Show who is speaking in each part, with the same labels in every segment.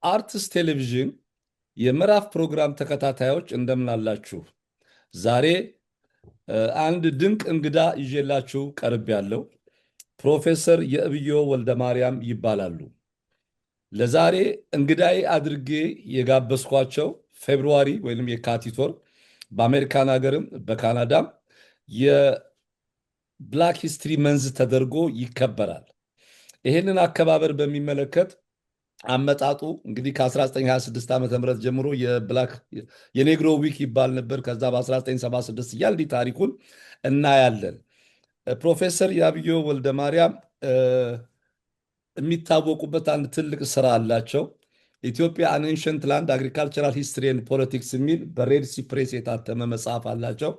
Speaker 1: አርትስ ቴሌቪዥን የምዕራፍ ፕሮግራም ተከታታዮች እንደምን አላችሁ? ዛሬ አንድ ድንቅ እንግዳ ይዤላችሁ ቀርቤያለሁ። ፕሮፌሰር የእብዮ ወልደማርያም ይባላሉ። ለዛሬ እንግዳዬ አድርጌ የጋበዝኳቸው ፌብሩዋሪ ወይም የካቲት ወር በአሜሪካን ሀገርም በካናዳም የብላክ ሂስትሪ መንዝ ተደርጎ ይከበራል። ይህንን አከባበር በሚመለከት አመጣጡ እንግዲህ ከ1926 ዓ ም ጀምሮ የኔግሮ ዊክ ይባል ነበር። ከዛ በ1976 እያል ታሪኩን እናያለን። ፕሮፌሰር የአብዮ ወልደማርያም የሚታወቁበት አንድ ትልቅ ስራ አላቸው። ኢትዮጵያ አን ኤንሸንት ላንድ አግሪካልቸራል ሂስትሪ ኤንድ ፖለቲክስ የሚል በሬድሲ ፕሬስ የታተመ መጽሐፍ አላቸው።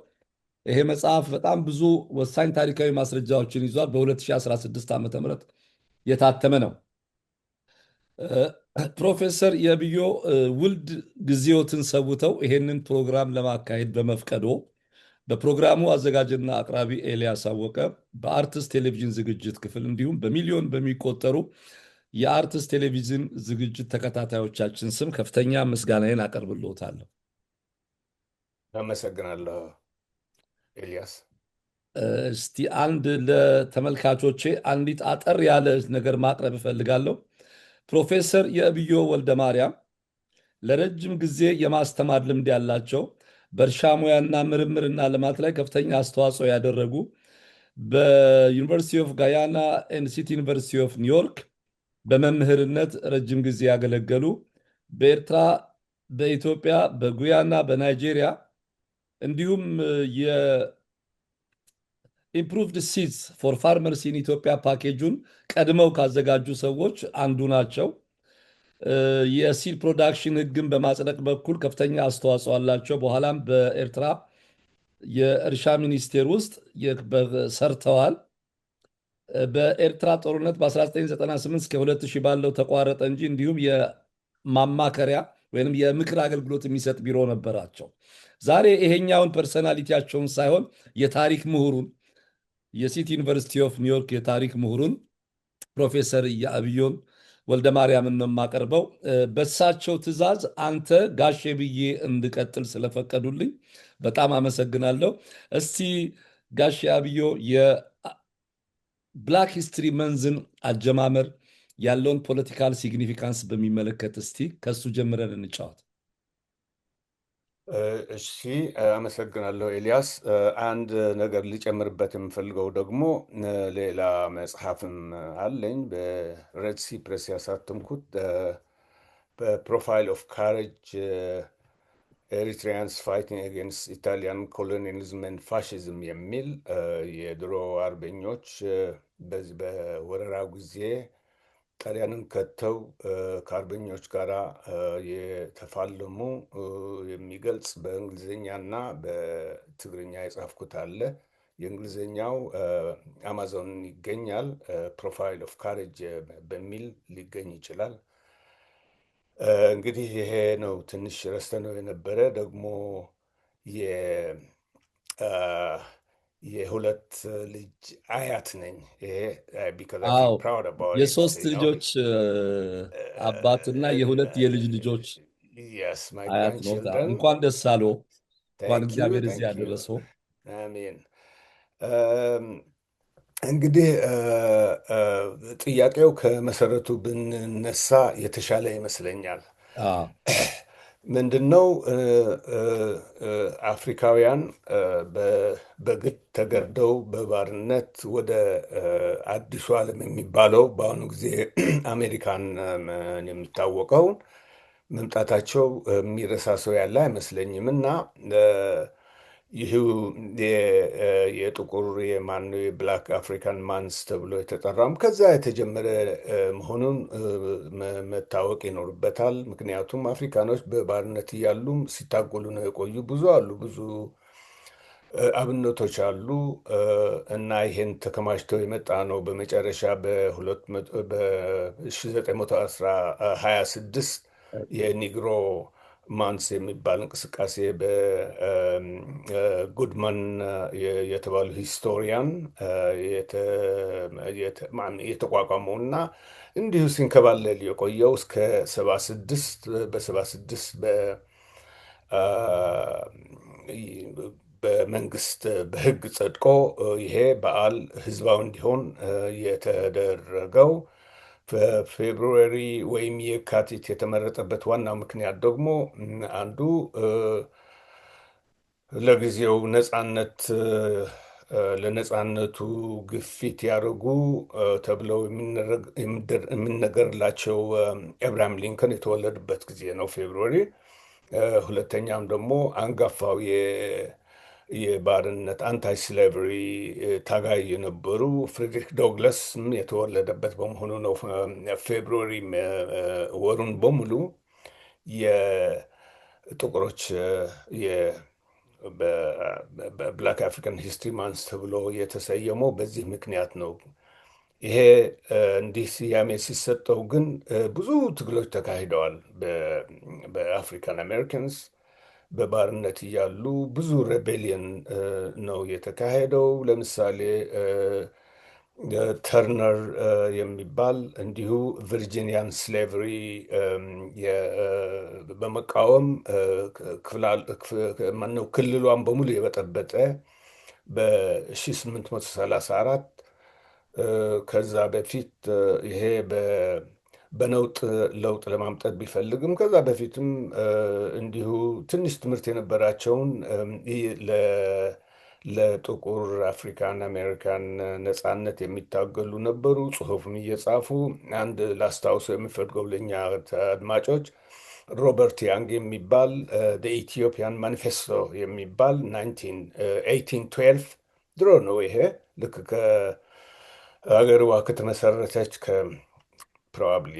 Speaker 1: ይሄ መጽሐፍ በጣም ብዙ ወሳኝ ታሪካዊ ማስረጃዎችን ይዟል። በ2016 ዓ ም የታተመ ነው። ፕሮፌሰር የብዮ ውልድ ጊዜዎትን ሰውተው ይሄንን ፕሮግራም ለማካሄድ በመፍቀዶ በፕሮግራሙ አዘጋጅና አቅራቢ ኤልያስ አወቀ በአርትስ ቴሌቪዥን ዝግጅት ክፍል እንዲሁም በሚሊዮን በሚቆጠሩ የአርትስ ቴሌቪዥን ዝግጅት ተከታታዮቻችን ስም ከፍተኛ ምስጋናዬን አቀርብልዎታለሁ።
Speaker 2: አመሰግናለሁ ኤልያስ።
Speaker 1: እስቲ አንድ ለተመልካቾቼ አንዲት አጠር ያለ ነገር ማቅረብ እፈልጋለሁ። ፕሮፌሰር የእብዮ ወልደማርያም ለረጅም ጊዜ የማስተማር ልምድ ያላቸው በእርሻ ሙያና ምርምርና ልማት ላይ ከፍተኛ አስተዋጽኦ ያደረጉ በዩኒቨርሲቲ ኦፍ ጋያና ኤንድ ሲቲ ዩኒቨርሲቲ ኦፍ ኒውዮርክ በመምህርነት ረጅም ጊዜ ያገለገሉ፣ በኤርትራ፣ በኢትዮጵያ፣ በጉያና በናይጄሪያ እንዲሁም የኢምፕሩቭድ ሲድስ ፎር ፋርመርስ ኢን ኢትዮጵያ ፓኬጁን ቀድመው ካዘጋጁ ሰዎች አንዱ ናቸው። የሲድ ፕሮዳክሽን ሕግን በማጽደቅ በኩል ከፍተኛ አስተዋጽኦ አላቸው። በኋላም በኤርትራ የእርሻ ሚኒስቴር ውስጥ ሰርተዋል። በኤርትራ ጦርነት በ1998 እስከ 2000 ባለው ተቋረጠ እንጂ እንዲሁም የማማከሪያ ወይም የምክር አገልግሎት የሚሰጥ ቢሮ ነበራቸው። ዛሬ ይሄኛውን ፐርሰናሊቲያቸውን ሳይሆን የታሪክ ምሁሩን የሲቲ ዩኒቨርሲቲ ኦፍ ኒውዮርክ የታሪክ ምሁሩን ፕሮፌሰር የአብዮን ወልደማርያምን ነው የማቀርበው። በሳቸው ትዕዛዝ አንተ ጋሼ ብዬ እንድቀጥል ስለፈቀዱልኝ በጣም አመሰግናለሁ። እስቲ ጋሼ አብዮ የብላክ ሂስትሪ መንዝን አጀማመር ያለውን ፖለቲካል ሲግኒፊካንስ በሚመለከት እስቲ ከሱ ጀምረን እንጫወት።
Speaker 2: እሺ፣ አመሰግናለሁ ኤልያስ። አንድ ነገር ሊጨምርበት የምፈልገው ደግሞ ሌላ መጽሐፍም አለኝ በሬድሲ ፕሬስ ያሳተምኩት በፕሮፋይል ኦፍ ካሬጅ ኤሪትሪያንስ ፋይቲንግ አጌንስት ኢታሊያን ኮሎኒያሊዝም ኤንድ ፋሽዝም የሚል የድሮ አርበኞች በዚህ በወረራው ጊዜ ጣሊያንን ከተው ከአርበኞች ጋር የተፋለሙ የሚገልጽ በእንግሊዝኛና በትግርኛ የጻፍኩት አለ። የእንግሊዝኛው አማዞን ይገኛል። ፕሮፋይል ኦፍ ካሬጅ በሚል ሊገኝ ይችላል። እንግዲህ ይሄ ነው። ትንሽ ረስተነው የነበረ ደግሞ የሁለት ልጅ አያት ነኝ።
Speaker 1: የሶስት ልጆች አባትና የሁለት የልጅ ልጆች አያት ነው። እንኳን ደስ አለው። እንኳን እግዚአብሔር እዚህ ያደረሰው።
Speaker 2: አሜን። እንግዲህ ጥያቄው ከመሰረቱ ብንነሳ የተሻለ ይመስለኛል። ምንድነው አፍሪካውያን በግድ ተገርደው በባርነት ወደ አዲሱ ዓለም የሚባለው በአሁኑ ጊዜ አሜሪካን የሚታወቀው መምጣታቸው የሚረሳ ሰው ያለ አይመስለኝም። እና ይህ የጥቁር የማነው የብላክ አፍሪካን ማንስ ተብሎ የተጠራም ከዛ የተጀመረ መሆኑን መታወቅ ይኖርበታል። ምክንያቱም አፍሪካኖች በባርነት እያሉም ሲታገሉ ነው የቆዩ ብዙ አሉ፣ ብዙ አብነቶች አሉ። እና ይሄን ተከማችተው የመጣ ነው። በመጨረሻ በ1926 የኒግሮ ማንስ የሚባል እንቅስቃሴ በጉድማን የተባሉ ሂስቶሪያን የተቋቋመው እና እንዲሁ ሲንከባለል የቆየው እስከ 76 በ76 በመንግስት በሕግ ጸድቆ ይሄ በዓል ህዝባዊ እንዲሆን የተደረገው በፌብሩዋሪ ወይም የካቲት የተመረጠበት ዋናው ምክንያት ደግሞ አንዱ ለጊዜው ነጻነት ለነጻነቱ ግፊት ያደርጉ ተብለው የሚነገርላቸው ኤብርሃም ሊንከን የተወለዱበት ጊዜ ነው ፌብሩዋሪ። ሁለተኛም ደግሞ አንጋፋው የባርነት አንታይ ስሌቨሪ ታጋይ የነበሩ ፍሬድሪክ ዶግላስም የተወለደበት በመሆኑ ነው። ፌብሩዋሪ ወሩን በሙሉ የጥቁሮች በብላክ አፍሪካን ሂስትሪ ማንስ ተብሎ የተሰየመው በዚህ ምክንያት ነው። ይሄ እንዲህ ስያሜ ሲሰጠው ግን ብዙ ትግሎች ተካሂደዋል። በአፍሪካን አሜሪካንስ በባርነት እያሉ ብዙ ሬቤሊየን ነው የተካሄደው። ለምሳሌ ተርነር የሚባል እንዲሁ ቨርጂኒያን ስሌቨሪ በመቃወም ማነው ክልሏን በሙሉ የበጠበጠ በ1834 ከዛ በፊት ይሄ በነውጥ ለውጥ ለማምጣት ቢፈልግም ከዛ በፊትም እንዲሁ ትንሽ ትምህርት የነበራቸውን ለጥቁር አፍሪካን አሜሪካን ነጻነት የሚታገሉ ነበሩ። ጽሑፍም እየጻፉ አንድ ላስታውሰው የሚፈልገው ለእኛ አድማጮች ሮበርት ያንግ የሚባል ኢትዮጵያን ማኒፌስቶ የሚባል 1812 ድሮ ነው ይሄ ልክ ከሀገርዋ ከተመሰረተች ፕሮባብሊ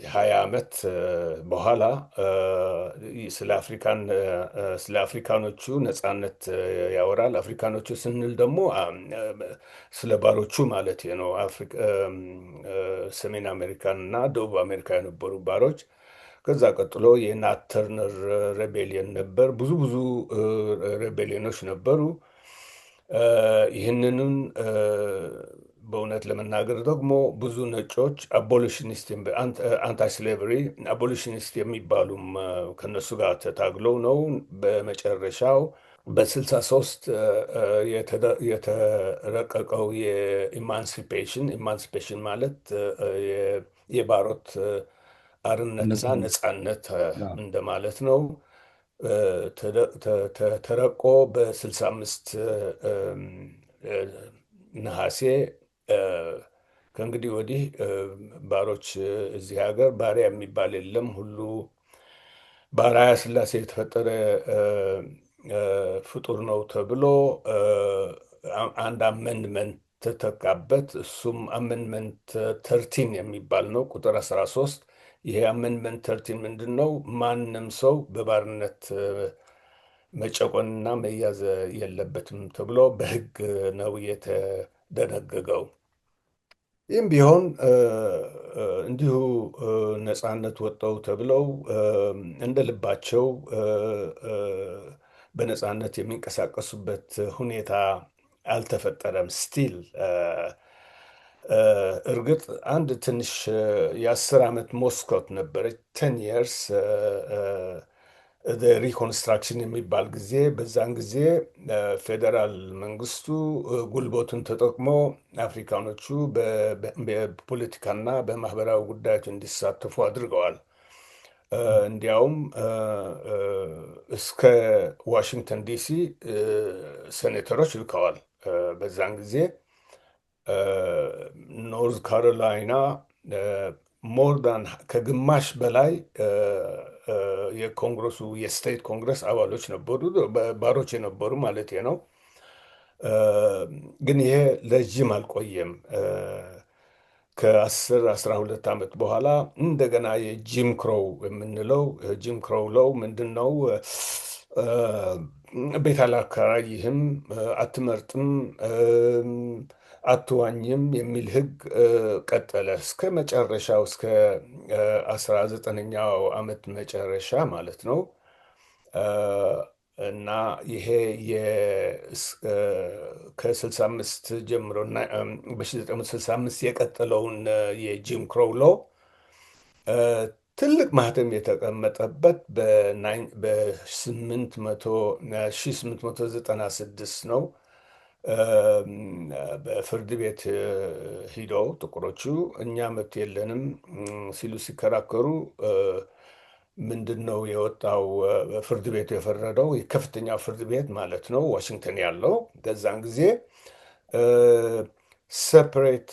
Speaker 2: 20 ዓመት በኋላ ስለ አፍሪካኖቹ ነጻነት ያወራል። አፍሪካኖቹ ስንል ደግሞ ስለ ባሮቹ ማለት ነው። ሰሜን አሜሪካን እና ደቡብ አሜሪካ የነበሩ ባሮች። ከዛ ቀጥሎ የናት ተርነር ሬቤሊየን ነበር። ብዙ ብዙ ሬቤሊየኖች ነበሩ። ይህንንም በእውነት ለመናገር ደግሞ ብዙ ነጮች አቦሊሽኒስት አንታይ ስሌቨሪ አቦሊሽኒስት የሚባሉም ከነሱ ጋር ተታግለው ነው በመጨረሻው በ63 የተረቀቀው ኢማንሲፔሽን ማለት የባሮት አርነትና ነጻነት እንደማለት ነው። ተረቆ በ65 ነሐሴ ከእንግዲህ ወዲህ ባሮች እዚህ ሀገር ባሪያ የሚባል የለም፣ ሁሉ በአርአያ ሥላሴ የተፈጠረ ፍጡር ነው ተብሎ አንድ አመንድመንት ተተካበት። እሱም አመንድመንት ተርቲን የሚባል ነው፣ ቁጥር 13። ይሄ አመንድመንት ተርቲን ምንድን ነው? ማንም ሰው በባርነት መጨቆንና መያዝ የለበትም ተብሎ በሕግ ነው የተደነገገው። ይህም ቢሆን እንዲሁ ነጻነት ወጠው ተብለው እንደ ልባቸው በነጻነት የሚንቀሳቀሱበት ሁኔታ አልተፈጠረም። ስቲል እርግጥ አንድ ትንሽ የ10 ዓመት ሞስኮት ነበረች 10 years ሪኮንስትራክሽን የሚባል ጊዜ። በዛን ጊዜ ፌዴራል መንግስቱ ጉልበቱን ተጠቅሞ አፍሪካኖቹ በፖለቲካና በማህበራዊ ጉዳዮች እንዲሳተፉ አድርገዋል። እንዲያውም እስከ ዋሽንግተን ዲሲ ሴኔተሮች ልከዋል። በዛን ጊዜ ኖርዝ ካሮላይና ሞርዳን ከግማሽ በላይ የኮንግረሱ የስቴት ኮንግረስ አባሎች ነበሩ፣ ባሮች የነበሩ ማለት ነው። ግን ይሄ ለጅም አልቆየም። ከ12 ዓመት በኋላ እንደገና የጂም ክሮው የምንለው ጂም ክሮው ለው ምንድን ነው? ቤት አላከራይህም፣ አትመርጥም፣ አትዋኝም የሚል ሕግ ቀጠለ እስከ መጨረሻው እስከ 19ኛው ዓመት መጨረሻ ማለት ነው። እና ይሄ ከ65 ጀምሮ በ1965 የቀጠለውን የጂም ክሮው ሎው ትልቅ ማህተም የተቀመጠበት በ1896 ነው። በፍርድ ቤት ሂደው ጥቁሮቹ እኛ መብት የለንም ሲሉ ሲከራከሩ ምንድን ነው የወጣው? ፍርድ ቤቱ የፈረደው የከፍተኛው ፍርድ ቤት ማለት ነው ዋሽንግተን ያለው በዛን ጊዜ ሰፐሬት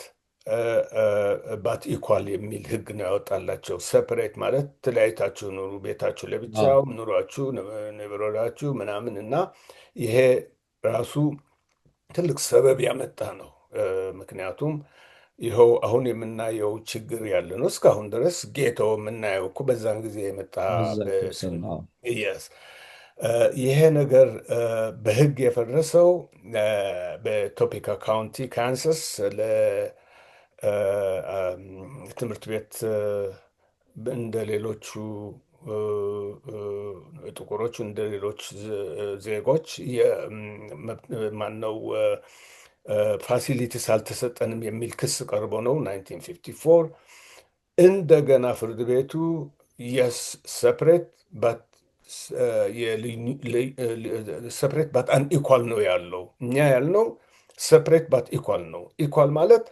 Speaker 2: ባት ኢኳል የሚል ህግ ነው ያወጣላቸው። ሰፐሬት ማለት ተለያይታችሁ ኑሩ፣ ቤታችሁ
Speaker 1: አዎ፣
Speaker 2: ለብቻው ኑሯችሁ፣ ንብረታችሁ ምናምን እና ይሄ ራሱ ትልቅ ሰበብ ያመጣ ነው። ምክንያቱም ይኸው አሁን የምናየው ችግር ያለ ነው። እስካሁን ድረስ ጌቶ የምናየው እኮ በዛን ጊዜ የመጣ
Speaker 1: በዛ የተወሰነ ነው።
Speaker 2: የስ ይሄ ነገር በህግ የፈረሰው በቶፒካ ካውንቲ ካንሳስ ለትምህርት ቤት እንደ ሌሎቹ ጥቁሮች እንደ ሌሎች ዜጎች ማነው ፋሲሊቲስ አልተሰጠንም የሚል ክስ ቀርቦ ነው 1954። እንደገና ፍርድ ቤቱ የስ ሰፕሬት ባት ሰፕሬት ባት አን ኢኳል ነው ያለው። እኛ ያልነው ሰፕሬት ባት ኢኳል ነው። ኢኳል ማለት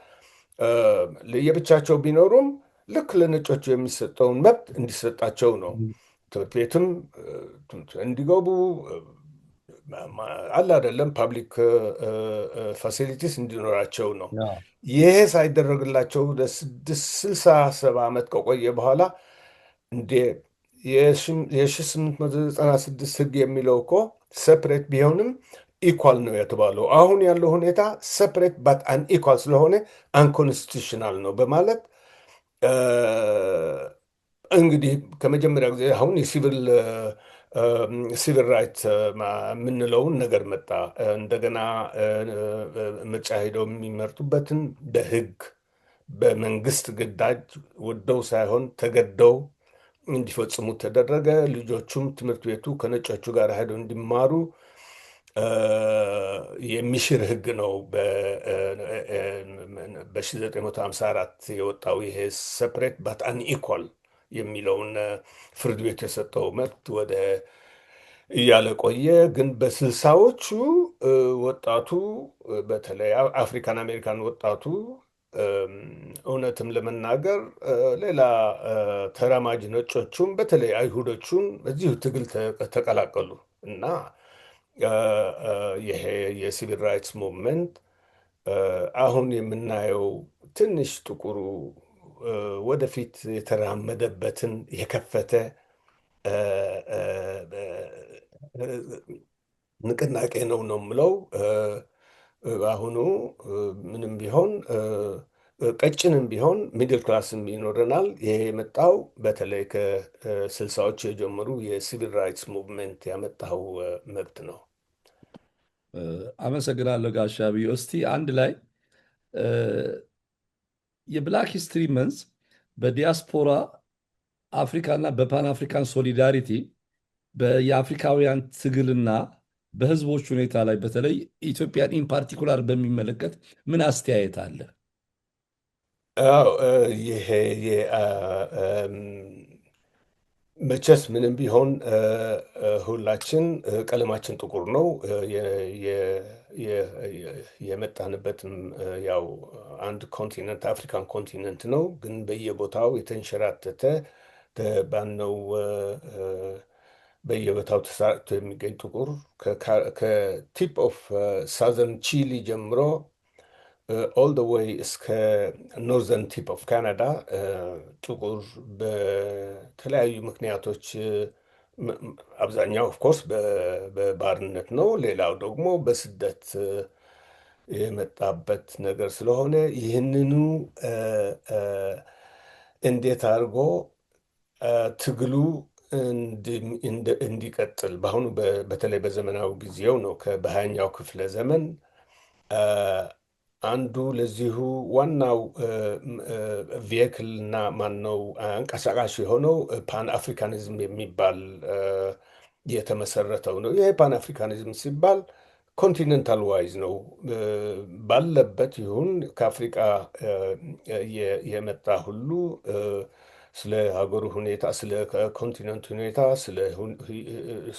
Speaker 2: ለየብቻቸው ቢኖሩም ልክ ለነጮቹ የሚሰጠውን መብት እንዲሰጣቸው ነው። ትምህርት ቤትም እንዲገቡ አለ አይደለም፣ ፓብሊክ ፋሲሊቲስ እንዲኖራቸው ነው።
Speaker 1: አዎ።
Speaker 2: ይሄ ሳይደረግላቸው ለ67 ዓመት ከቆየ በኋላ እንዴ የ1896 ህግ የሚለው እኮ ሰፕሬት ቢሆንም ኢኳል ነው የተባለው። አሁን ያለው ሁኔታ ሰፕሬት ባት አን ኢኳል ስለሆነ አንኮንስቲቱሽናል ነው በማለት እንግዲህ ከመጀመሪያ ጊዜ አሁን ሲቪል ራይት የምንለውን ነገር መጣ። እንደገና ምርጫ ሄደው የሚመርጡበትን በህግ በመንግስት ግዳጅ ወደው ሳይሆን ተገደው እንዲፈጽሙ ተደረገ። ልጆቹም ትምህርት ቤቱ ከነጮቹ ጋር ሄደው እንዲማሩ የሚሽር ህግ ነው በ1954 የወጣው ይሄ ሰፕሬት ባት አን ኢኳል የሚለውን ፍርድ ቤት የሰጠው መብት ወደ እያለ ቆየ። ግን በስልሳዎቹ ወጣቱ በተለይ አፍሪካን አሜሪካን ወጣቱ እውነትም ለመናገር ሌላ ተራማጅ ነጮቹም በተለይ አይሁዶቹም በዚሁ ትግል ተቀላቀሉ እና ይሄ የሲቪል ራይትስ ሙቭመንት አሁን የምናየው ትንሽ ጥቁሩ ወደፊት የተራመደበትን የከፈተ ንቅናቄ ነው የምለው። አሁኑ ምንም ቢሆን ቀጭንም ቢሆን ሚድል ክላስም ይኖረናል። ይሄ የመጣው በተለይ ከስልሳዎቹ የጀመሩ የሲቪል ራይትስ ሙቭመንት ያመጣው መብት ነው።
Speaker 1: አመሰግናለሁ ጋሻ ብዮ። እስቲ አንድ ላይ የብላክ ሂስትሪ መንዝ በዲያስፖራ አፍሪካና በፓን አፍሪካን ሶሊዳሪቲ የአፍሪካውያን ትግልና በህዝቦች ሁኔታ ላይ በተለይ ኢትዮጵያን ኢን ፓርቲኩላር በሚመለከት ምን አስተያየት አለ?
Speaker 2: አዎ ይሄ መቼስ ምንም ቢሆን ሁላችን ቀለማችን ጥቁር ነው። የመጣንበትም ያው አንድ ኮንቲነንት አፍሪካን ኮንቲነንት ነው። ግን በየቦታው የተንሸራተተ ባነው በየቦታው ተሰራጭቶ የሚገኝ ጥቁር ከቲፕ ኦፍ ሳዘርን ቺሊ ጀምሮ ኦል ደ ዌይ እስከ ኖርዘርን ቲፕ ኦፍ ካናዳ ጥቁር በተለያዩ ምክንያቶች አብዛኛው ኦፍኮርስ በባርነት ነው። ሌላው ደግሞ በስደት የመጣበት ነገር ስለሆነ ይህንኑ እንዴት አድርጎ ትግሉ እንዲቀጥል በአሁኑ በተለይ በዘመናዊ ጊዜው ነው በሃያኛው ክፍለ ዘመን አንዱ ለዚሁ ዋናው ቪየክል እና ማነው አንቀሳቃሽ የሆነው ፓን አፍሪካኒዝም የሚባል የተመሰረተው ነው። ይሄ ፓን አፍሪካኒዝም ሲባል ኮንቲኔንታል ዋይዝ ነው። ባለበት ይሁን ከአፍሪቃ የመጣ ሁሉ ስለ ሀገሩ ሁኔታ፣ ስለ ኮንቲኔንቱ ሁኔታ፣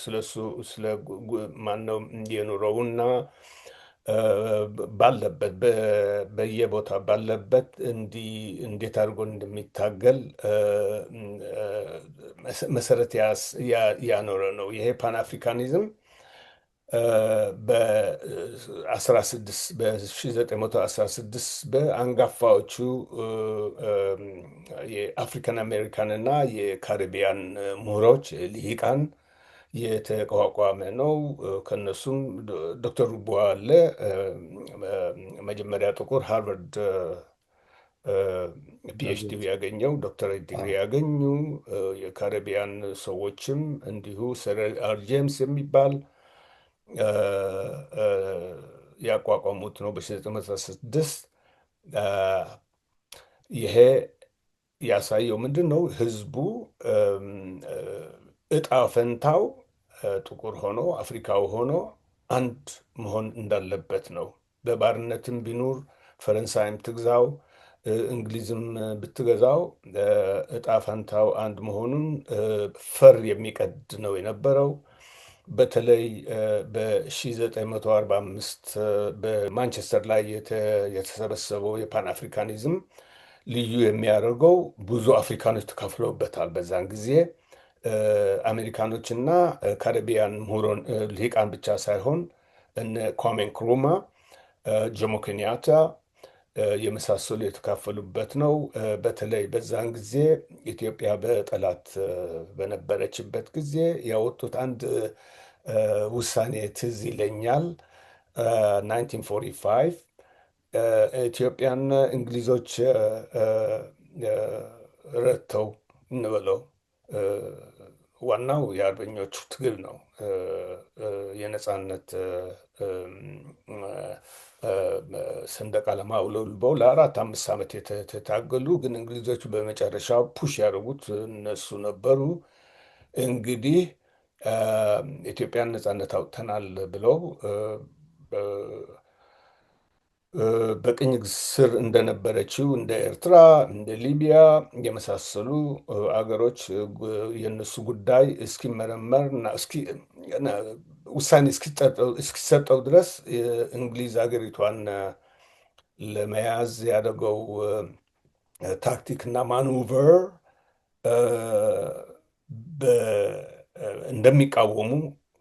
Speaker 2: ስለሱ ስለ ማነው የኑሮውና ባለበት በየቦታ ባለበት እንዴት አድርጎ እንደሚታገል መሰረት ያኖረ ነው። ይሄ ፓን አፍሪካኒዝም በ1916 በአንጋፋዎቹ የአፍሪካን አሜሪካን እና የካሪቢያን ምሁሮች ልሂቃን የተቋቋመ ነው። ከነሱም ዶክተር ሩቦ አለ። መጀመሪያ ጥቁር ሃርቨርድ ፒኤችዲ ያገኘው ዶክተሬት ዲግሪ ያገኙ የካሪቢያን ሰዎችም እንዲሁ ሰር አር ጄምስ የሚባል ያቋቋሙት ነው በ1916። ይሄ ያሳየው ምንድን ነው? ህዝቡ እጣ ፈንታው ጥቁር ሆኖ አፍሪካዊ ሆኖ አንድ መሆን እንዳለበት ነው። በባርነትም ቢኖር ፈረንሳይም ትግዛው እንግሊዝም ብትገዛው እጣ ፈንታው አንድ መሆኑን ፈር የሚቀድ ነው የነበረው። በተለይ በ1945 በማንቸስተር ላይ የተሰበሰበው የፓን አፍሪካኒዝም ልዩ የሚያደርገው ብዙ አፍሪካኖች ተካፍለውበታል። በዛን ጊዜ አሜሪካኖችና ካሪቢያን ምሁራን ልሂቃን ብቻ ሳይሆን እነ ኳሜ ንክሩማ፣ ጆሞ ኬንያታ የመሳሰሉ የተካፈሉበት ነው። በተለይ በዛን ጊዜ ኢትዮጵያ በጠላት በነበረችበት ጊዜ ያወጡት አንድ ውሳኔ ትዝ ይለኛል። 1945 ኢትዮጵያን እንግሊዞች ረድተው እንበለው ዋናው የአርበኞቹ ትግል ነው። የነፃነት ሰንደቅ ዓላማ አውለብልበው ለ4-5 ዓመት የተታገሉ፣ ግን እንግሊዞቹ በመጨረሻው ፑሽ ያደረጉት እነሱ ነበሩ። እንግዲህ ኢትዮጵያን ነፃነት አውጥተናል ብለው በቅኝ ስር እንደነበረችው እንደ ኤርትራ፣ እንደ ሊቢያ የመሳሰሉ አገሮች የእነሱ ጉዳይ እስኪመረመር እና ውሳኔ እስኪሰጠው ድረስ እንግሊዝ ሀገሪቷን ለመያዝ ያደረገው ታክቲክ እና ማኑቨር እንደሚቃወሙ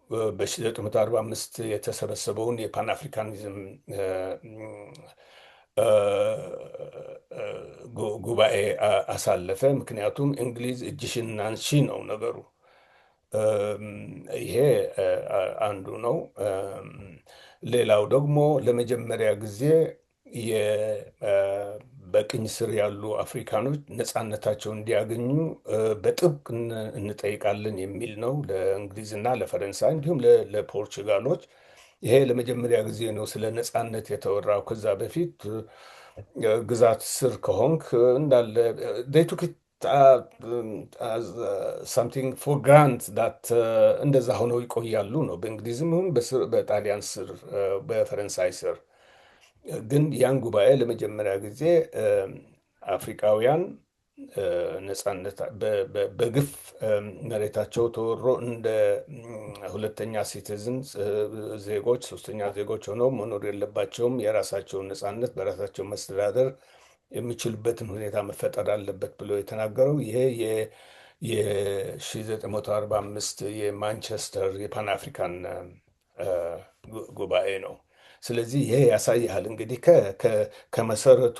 Speaker 2: በ1945 የተሰበሰበውን የፓን አፍሪካኒዝም ጉባኤ አሳለፈ። ምክንያቱም እንግሊዝ እጅሽን አንሺ ነው ነገሩ። ይሄ አንዱ ነው። ሌላው ደግሞ ለመጀመሪያ ጊዜ በቅኝ ስር ያሉ አፍሪካኖች ነፃነታቸው እንዲያገኙ በጥብቅ እንጠይቃለን የሚል ነው። ለእንግሊዝና ለፈረንሳይ እንዲሁም ለፖርቹጋሎች ይሄ ለመጀመሪያ ጊዜ ነው ስለ ነፃነት የተወራው። ከዛ በፊት ግዛት ስር ከሆንክ እንዳለ they took it something for grant that እንደዛ ሆነው ይቆያሉ ነው። በእንግሊዝም ይሁን በጣሊያን ስር በፈረንሳይ ስር። ግን ያን ጉባኤ ለመጀመሪያ ጊዜ አፍሪካውያን ነፃነት በግፍ መሬታቸው ተወሮ እንደ ሁለተኛ ሲቲዝን ዜጎች፣ ሶስተኛ ዜጎች ሆነው መኖር የለባቸውም። የራሳቸውን ነፃነት በራሳቸው መስተዳደር የሚችሉበትን ሁኔታ መፈጠር አለበት ብሎ የተናገረው ይሄ የ1945 የማንቸስተር የፓን አፍሪካን ጉባኤ ነው። ስለዚህ ይሄ ያሳያል እንግዲህ ከመሰረቱ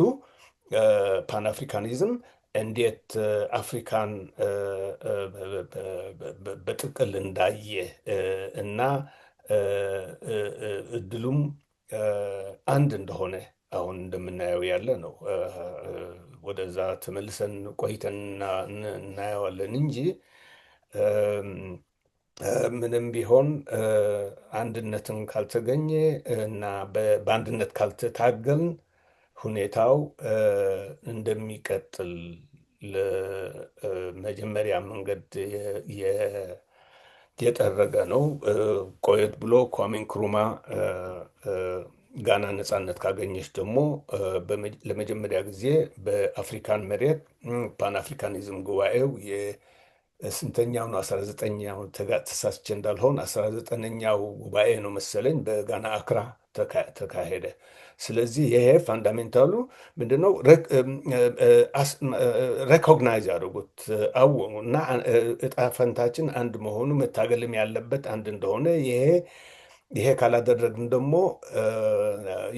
Speaker 2: ፓን አፍሪካኒዝም እንዴት አፍሪካን በጥቅል እንዳየ እና እድሉም አንድ እንደሆነ አሁን እንደምናየው ያለ ነው። ወደዛ ተመልሰን ቆይተን እናየዋለን እንጂ ምንም ቢሆን አንድነትን ካልተገኘ እና በአንድነት ካልተታገልን ሁኔታው እንደሚቀጥል ለመጀመሪያ መንገድ የጠረገ ነው። ቆየት ብሎ ኳሜ ንክሩማ እ፣ ጋና ነጻነት ካገኘች ደግሞ ለመጀመሪያ ጊዜ በአፍሪካን መሬት ፓን አፍሪካኒዝም ጉባኤው የስንተኛው ነው? 19ኛው ተሳስቼ እንዳልሆን 19ኛው ጉባኤ ነው መሰለኝ በጋና አክራ ተካሄደ። ስለዚህ ይሄ ፋንዳሜንታሉ ምንድነው? ሬኮግናይዝ ያደርጉት አወቁ እና እጣ ፈንታችን አንድ መሆኑ መታገልም ያለበት አንድ እንደሆነ ይሄ ካላደረግን ደግሞ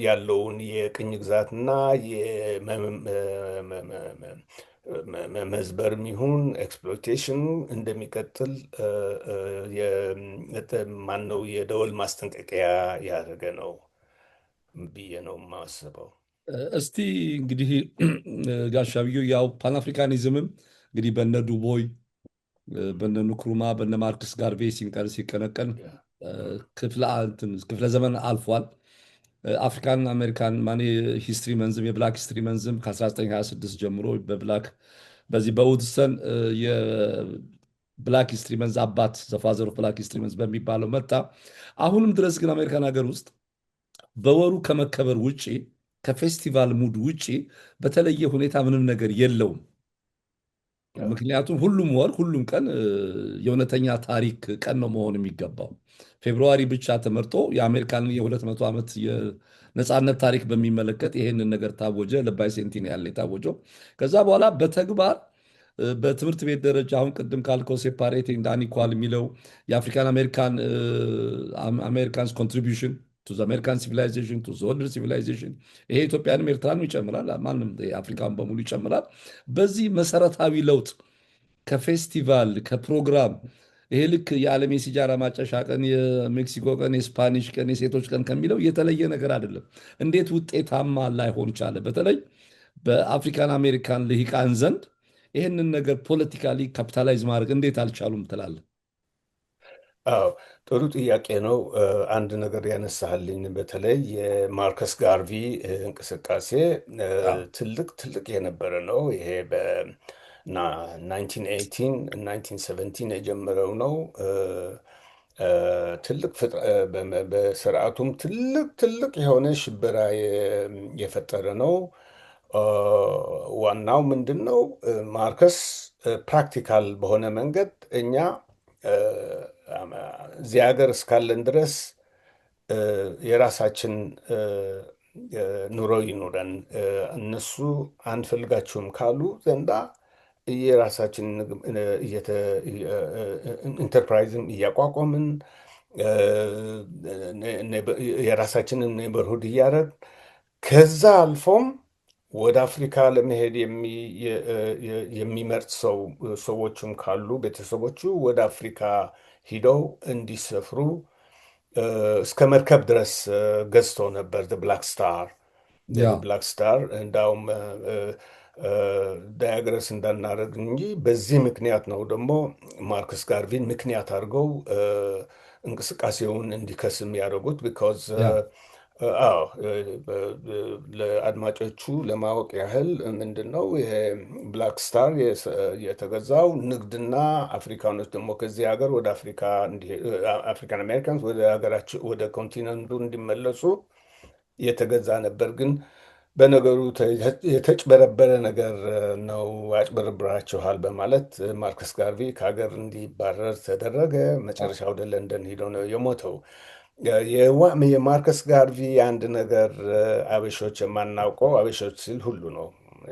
Speaker 2: ያለውን የቅኝ ግዛትና መመዝበርም ይሁን ኤክስፕሎይቴሽኑ እንደሚቀጥል ማነው የደወል ማስጠንቀቂያ ያደረገ ነው ብዬ ነው የማስበው።
Speaker 1: እስቲ እንግዲህ ጋሻ ብዮ ያው ፓንአፍሪካኒዝምም እንግዲህ በነ ዱቦይ በነ ንክሩማ በነ ማርክስ ጋርቬ ሲቀነቀን ክፍለ ዘመን አልፏል። አፍሪካን አሜሪካን ማኔ ሂስትሪ መንዝም የብላክ ሂስትሪ መንዝም ከ1926 ጀምሮ በዚህ በውድሰን የብላክ ሂስትሪ መንዝ አባት ዘፋዘር ኦፍ ብላክ ሂስትሪ መንዝ በሚባለው መጣ። አሁንም ድረስ ግን አሜሪካን ሀገር ውስጥ በወሩ ከመከበር ውጪ ከፌስቲቫል ሙድ ውጪ በተለየ ሁኔታ ምንም ነገር የለውም። ምክንያቱም ሁሉም ወር ሁሉም ቀን የእውነተኛ ታሪክ ቀን ነው መሆን የሚገባው። ፌብርዋሪ ብቻ ተመርጦ የአሜሪካን የ200 ዓመት የነፃነት ታሪክ በሚመለከት ይሄንን ነገር ታወጀ። ለባይ ሴንቲኒ ያለ የታወጀው ከዛ በኋላ በተግባር በትምህርት ቤት ደረጃ አሁን ቅድም ካልከው ሴፓሬቲንግ ኤንድ አንኢኳል የሚለው የአፍሪካን አሜሪካንስ ኮንትሪቢዩሽን ቱ ዘ አሜሪካን ሲቪላይዜሽን ቱ ዘ ወርልድ ሲቪላይዜሽን ይሄ ኢትዮጵያንም ኤርትራንም ይጨምራል፣ ማንም አፍሪካን በሙሉ ይጨምራል። በዚህ መሰረታዊ ለውጥ ከፌስቲቫል ከፕሮግራም ይሄ ልክ የዓለም የሲጃራ ማጨሻ ቀን፣ የሜክሲኮ ቀን፣ የስፓኒሽ ቀን፣ የሴቶች ቀን ከሚለው የተለየ ነገር አይደለም። እንዴት ውጤታማ ላይሆን ቻለ? በተለይ በአፍሪካን አሜሪካን ልሂቃን ዘንድ ይህንን ነገር ፖለቲካሊ ካፒታላይዝ ማድረግ እንዴት አልቻሉም ትላለህ?
Speaker 2: አዎ ጥሩ ጥያቄ ነው። አንድ ነገር ያነሳልኝ በተለይ የማርከስ ጋርቪ እንቅስቃሴ ትልቅ ትልቅ የነበረ ነው። ይሄ በ1918 1917 የጀመረው ነው። ትልቅ በስርዓቱም ትልቅ ትልቅ የሆነ ሽበራ የፈጠረ ነው። ዋናው ምንድን ነው? ማርከስ ፕራክቲካል በሆነ መንገድ እኛ እዚህ ሀገር እስካለን ድረስ የራሳችን ኑሮ ይኑረን፣ እነሱ አንፈልጋችሁም ካሉ ዘንዳ የራሳችን ኢንተርፕራይዝም እያቋቋምን የራሳችንን ኔበርሁድ እያደረግን ከዛ አልፎም ወደ አፍሪካ ለመሄድ የሚመርጥ ሰዎችም ካሉ ቤተሰቦቹ ወደ አፍሪካ ሂደው እንዲሰፍሩ እስከ መርከብ ድረስ ገዝተው ነበር። ብላክ ስታር ብላክ ስታር እንዳውም ዳያግረስ እንዳናደርግ እንጂ በዚህ ምክንያት ነው ደግሞ ማርከስ ጋርቪን ምክንያት አድርገው እንቅስቃሴውን እንዲከስም ያደረጉት። ቢካዝ አዎ ለአድማጮቹ ለማወቅ ያህል ምንድን ነው ይሄ ብላክ ስታር የተገዛው ንግድና አፍሪካኖች ደግሞ ከዚህ ሀገር ወደ አፍሪካን አሜሪካንስ ወደ ሀገራቸው ወደ ኮንቲነንቱ እንዲመለሱ የተገዛ ነበር። ግን በነገሩ የተጭበረበረ ነገር ነው፣ ያጭበረብራችኋል በማለት ማርከስ ጋርቪ ከሀገር እንዲባረር ተደረገ። መጨረሻ ወደ ለንደን ሄደው ነው የሞተው። የማርከስ ጋርቪ አንድ ነገር አበሾች የማናውቀው፣ አበሾች ሲል ሁሉ ነው፣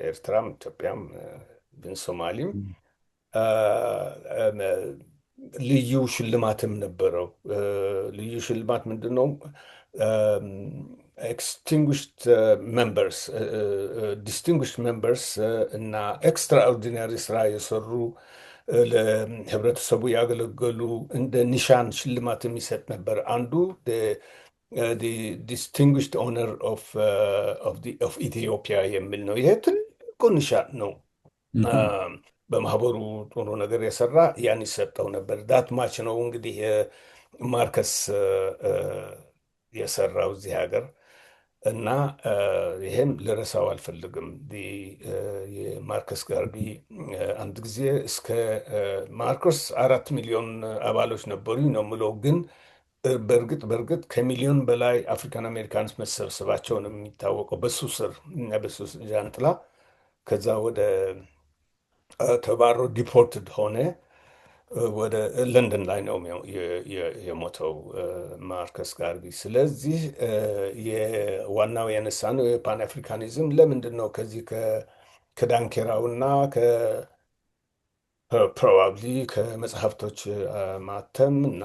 Speaker 2: ኤርትራም፣ ኢትዮጵያም፣ ግን ሶማሊም ልዩ ሽልማትም ነበረው። ልዩ ሽልማት ምንድን ነው? ኤክስቲንጉሽድ ሜምበርስ ዲስቲንጉሽድ ሜምበርስ እና ኤክስትራኦርዲናሪ ስራ የሰሩ ለህብረተሰቡ ያገለገሉ እንደ ኒሻን ሽልማት የሚሰጥ ነበር። አንዱ ዲስቲንጉሽድ ኦነር ኦፍ ኢትዮጵያ የሚል ነው። ይሄ ትልቁ ኒሻን ነው። በማህበሩ ጥሩ ነገር የሰራ ያን ይሰጠው ነበር። ዳት ማች ነው እንግዲህ ማርከስ የሰራው እዚህ ሀገር። እና ይሄም ልረሳው አልፈልግም። የማርከስ ጋርቢ አንድ ጊዜ እስከ ማርከስ 4 ሚሊዮን አባሎች ነበሩኝ ነው የምለው። ግን በእርግጥ ከሚሊዮን በላይ አፍሪካን አሜሪካንስ መሰብሰባቸው ነው የሚታወቀው በሱ ስር እና በሱ ዣንጥላ። ከዛ ወደ ተባሮ ዲፖርትድ ሆነ። ወደ ለንደን ላይ ነው የሞተው ማርከስ ጋርቢ። ስለዚህ የዋናው ያነሳ ነው የፓን አፍሪካኒዝም ለምንድን ነው ከዚህ ከዳንኬራውና ፕሮባብሊ ከመጽሐፍቶች ማተም እና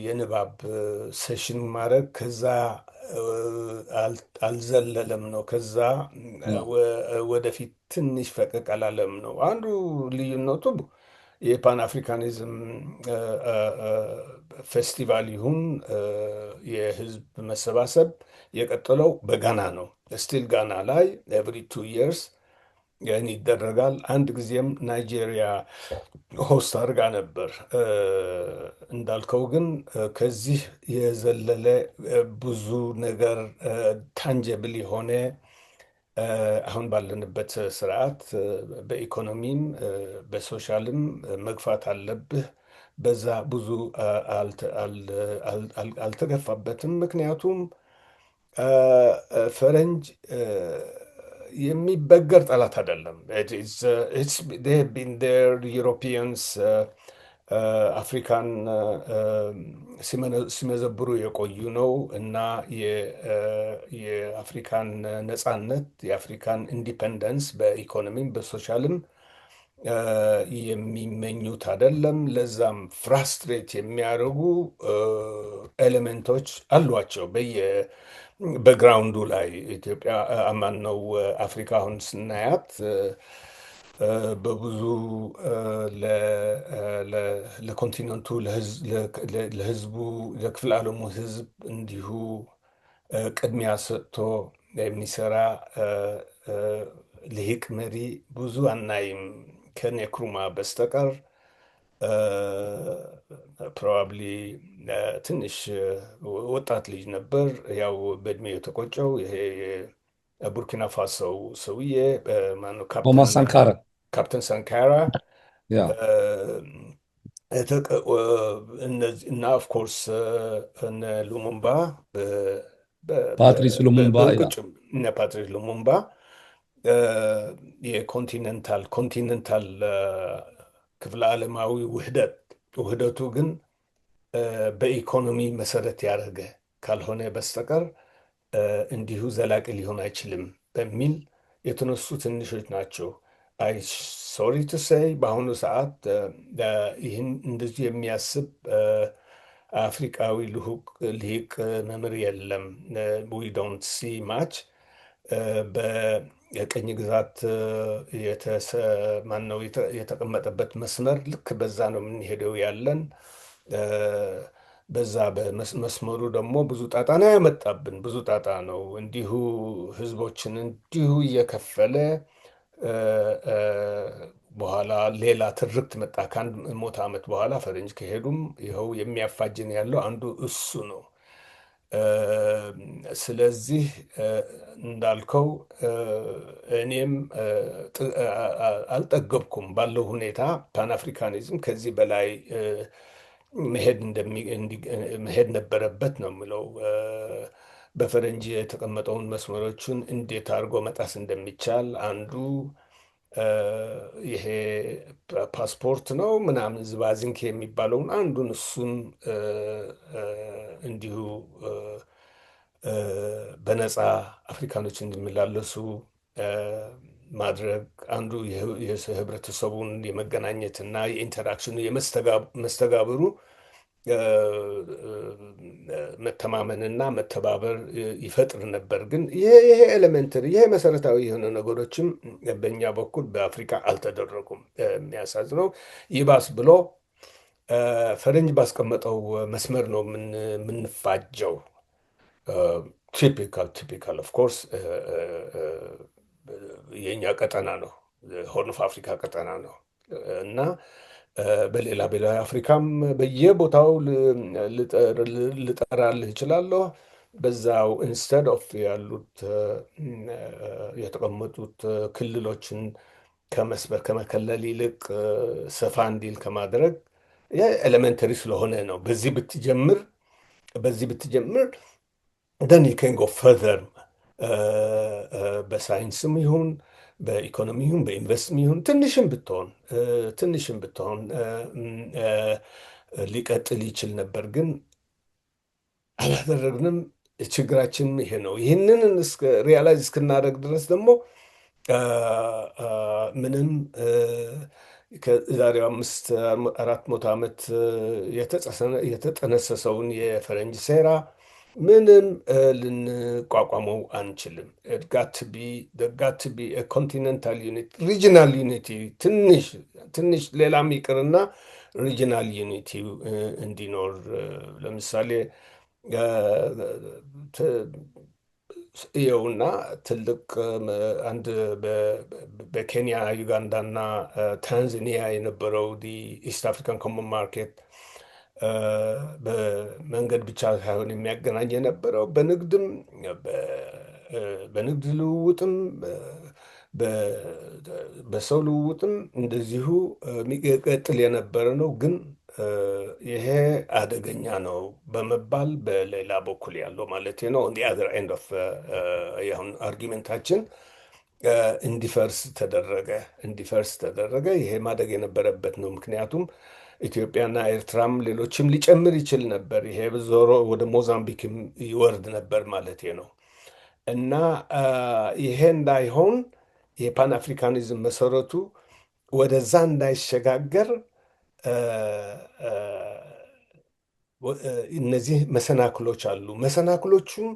Speaker 2: የንባብ ሴሽን ማድረግ ከዛ አልዘለለም ነው። ከዛ ወደፊት ትንሽ ፈቀቅ አላለም ነው። አንዱ ልዩነቱ የፓን አፍሪካኒዝም ፌስቲቫል ይሁን የህዝብ መሰባሰብ የቀጠለው በጋና ነው። ስቲል ጋና ላይ ኤቭሪ 2 ይርስ ያን ይደረጋል። አንድ ጊዜም ናይጄሪያ ሆስት አድርጋ ነበር። እንዳልከው ግን ከዚህ የዘለለ ብዙ ነገር ታንጀብል የሆነ አሁን ባለንበት ስርዓት በኢኮኖሚም በሶሻልም መግፋት አለብህ። በዛ ብዙ አልተገፋበትም። ምክንያቱም ፈረንጅ የሚበገር ጠላት አይደለም። ዩሮፒያንስ አፍሪካን ሲመዘብሩ የቆዩ ነው እና የአፍሪካን ነፃነት የአፍሪካን ኢንዲፐንደንስ በኢኮኖሚም በሶሻልም የሚመኙት አይደለም። ለዛም ፍራስትሬት የሚያደርጉ ኤሌመንቶች አሏቸው በግራውንዱ ላይ። ኢትዮጵያ አማን ነው አፍሪካ አሁን ስናያት በብዙ ለኮንቲነንቱ ለህዝቡ ለክፍለ ዓለሙ ህዝብ እንዲሁ ቅድሚያ ሰጥቶ የሚሰራ ልሂቅ መሪ ብዙ አናይም ከኔክሩማ በስተቀር። ፕሮባብሊ ትንሽ ወጣት ልጅ ነበር፣ ያው በእድሜው የተቆጨው። ይሄ ቡርኪና ፋሶው ሰውዬ ማነው?
Speaker 1: ቶማስ ሳንካራ
Speaker 2: ካፕተን ሳንካራ
Speaker 1: ያ
Speaker 2: እና ኦፍኮርስ እነ ሉሙምባ
Speaker 1: ፓትሪስ ሉሙምባ ያ
Speaker 2: በእንቅጩ እነ ፓትሪስ ሉሙምባ ኮንቲኔንታል ክፍለ ዓለማዊ ውህደቱ ግን በኢኮኖሚ መሰረት ያደረገ ካልሆነ በስተቀር እንዲሁ ዘላቂ ሊሆን አይችልም በሚል የተነሱ ትንሾች ናቸው። አይ ሶሪ ቱ ሴይ በአሁኑ ሰዓት ይህን እንደዚህ የሚያስብ አፍሪካዊ ልሂቅ መምህር የለም። ዊ ዶንት ሲ ማች በቅኝ ግዛት ማነው የተቀመጠበት መስመር ልክ በዛ ነው የምንሄደው ያለን። በዛ በመስመሩ ደግሞ ብዙ ጣጣ ነው ያመጣብን። ብዙ ጣጣ ነው እንዲሁ ህዝቦችን እንዲሁ እየከፈለ በኋላ ሌላ ትርክት መጣ። ከአንድ ሞተ ዓመት በኋላ ፈረንጅ ከሄዱም ይኸው የሚያፋጅን ያለው አንዱ እሱ ነው። ስለዚህ እንዳልከው እኔም አልጠገብኩም ባለው ሁኔታ ፓን አፍሪካኒዝም ከዚህ በላይ መሄድ ነበረበት ነው የምለው። በፈረንጅ የተቀመጠውን መስመሮችን እንዴት አድርጎ መጣስ እንደሚቻል አንዱ ይሄ ፓስፖርት ነው ምናምን ዝባዝንኬ የሚባለውን አንዱን እሱን እንዲሁ በነፃ አፍሪካኖች እንዲመላለሱ ማድረግ አንዱ የህብረተሰቡን የመገናኘትና የኢንተራክሽኑ የመስተጋብሩ መተማመንና መተባበር ይፈጥር ነበር። ግን ይሄ ኤሌመንተሪ ይሄ መሰረታዊ የሆነ ነገሮችም በእኛ በኩል በአፍሪካ አልተደረጉም። የሚያሳዝነው ይባስ ብሎ ፈረንጅ ባስቀመጠው መስመር ነው የምንፋጀው። ቲፒካል ኦፍ ኮርስ የእኛ ቀጠና ነው፣ ሆርን ኦፍ አፍሪካ ቀጠና ነው እና በሌላ አፍሪካም በየቦታው ልጠራልህ እችላለሁ። በዛው ኢንስተድ ኦፍ ያሉት የተቀመጡት ክልሎችን ከመስበር ከመከለል ይልቅ ሰፋ እንዲል ከማድረግ ኤሌመንተሪ ስለሆነ ነው። በዚህ ብትጀምር then you can go further በሳይንስም ይሁን በኢኮኖሚ ይሁን በኢንቨስትም ይሁን ትንሽም ብትሆን ሊቀጥል ይችል ነበር፣ ግን አላደረግንም። ችግራችን ይሄ ነው። ይህንን ሪያላይዝ እስክናደርግ ድረስ ደግሞ ምንም ከዛሬው 400 ዓመት የተጠነሰሰውን የፈረንጅ ሴራ ምንም ልንቋቋመው አንችልም። ጋት ቢ ኮንቲኔንታል ዩኒቲ፣ ሪጂናል ዩኒቲ፣ ትንሽ ሌላም ይቅርና ሪጂናል ዩኒቲ እንዲኖር ለምሳሌ ይኸውና ትልቅ አንድ በኬንያ ዩጋንዳና ታንዛኒያ የነበረው ኢስት አፍሪካን ኮመን ማርኬት በመንገድ ብቻ ሳይሆን የሚያገናኝ የነበረው በንግድ ልውውጥም በሰው ልውውጥም እንደዚሁ የሚቀጥል የነበረ ነው። ግን ይሄ አደገኛ ነው በመባል በሌላ በኩል ያለው ማለት ነው አዘር ኤንድ ኦፍ ያሁን አርጊመንታችን እንዲፈርስ ተደረገ። ይሄ ማደግ የነበረበት ነው። ምክንያቱም ኢትዮጵያና ኤርትራም ሌሎችም ሊጨምር ይችል ነበር። ይሄ ዞሮ ወደ ሞዛምቢክም ይወርድ ነበር ማለት ነው። እና ይሄ እንዳይሆን የፓን አፍሪካኒዝም መሰረቱ ወደዛ እንዳይሸጋገር እነዚህ መሰናክሎች አሉ። መሰናክሎቹን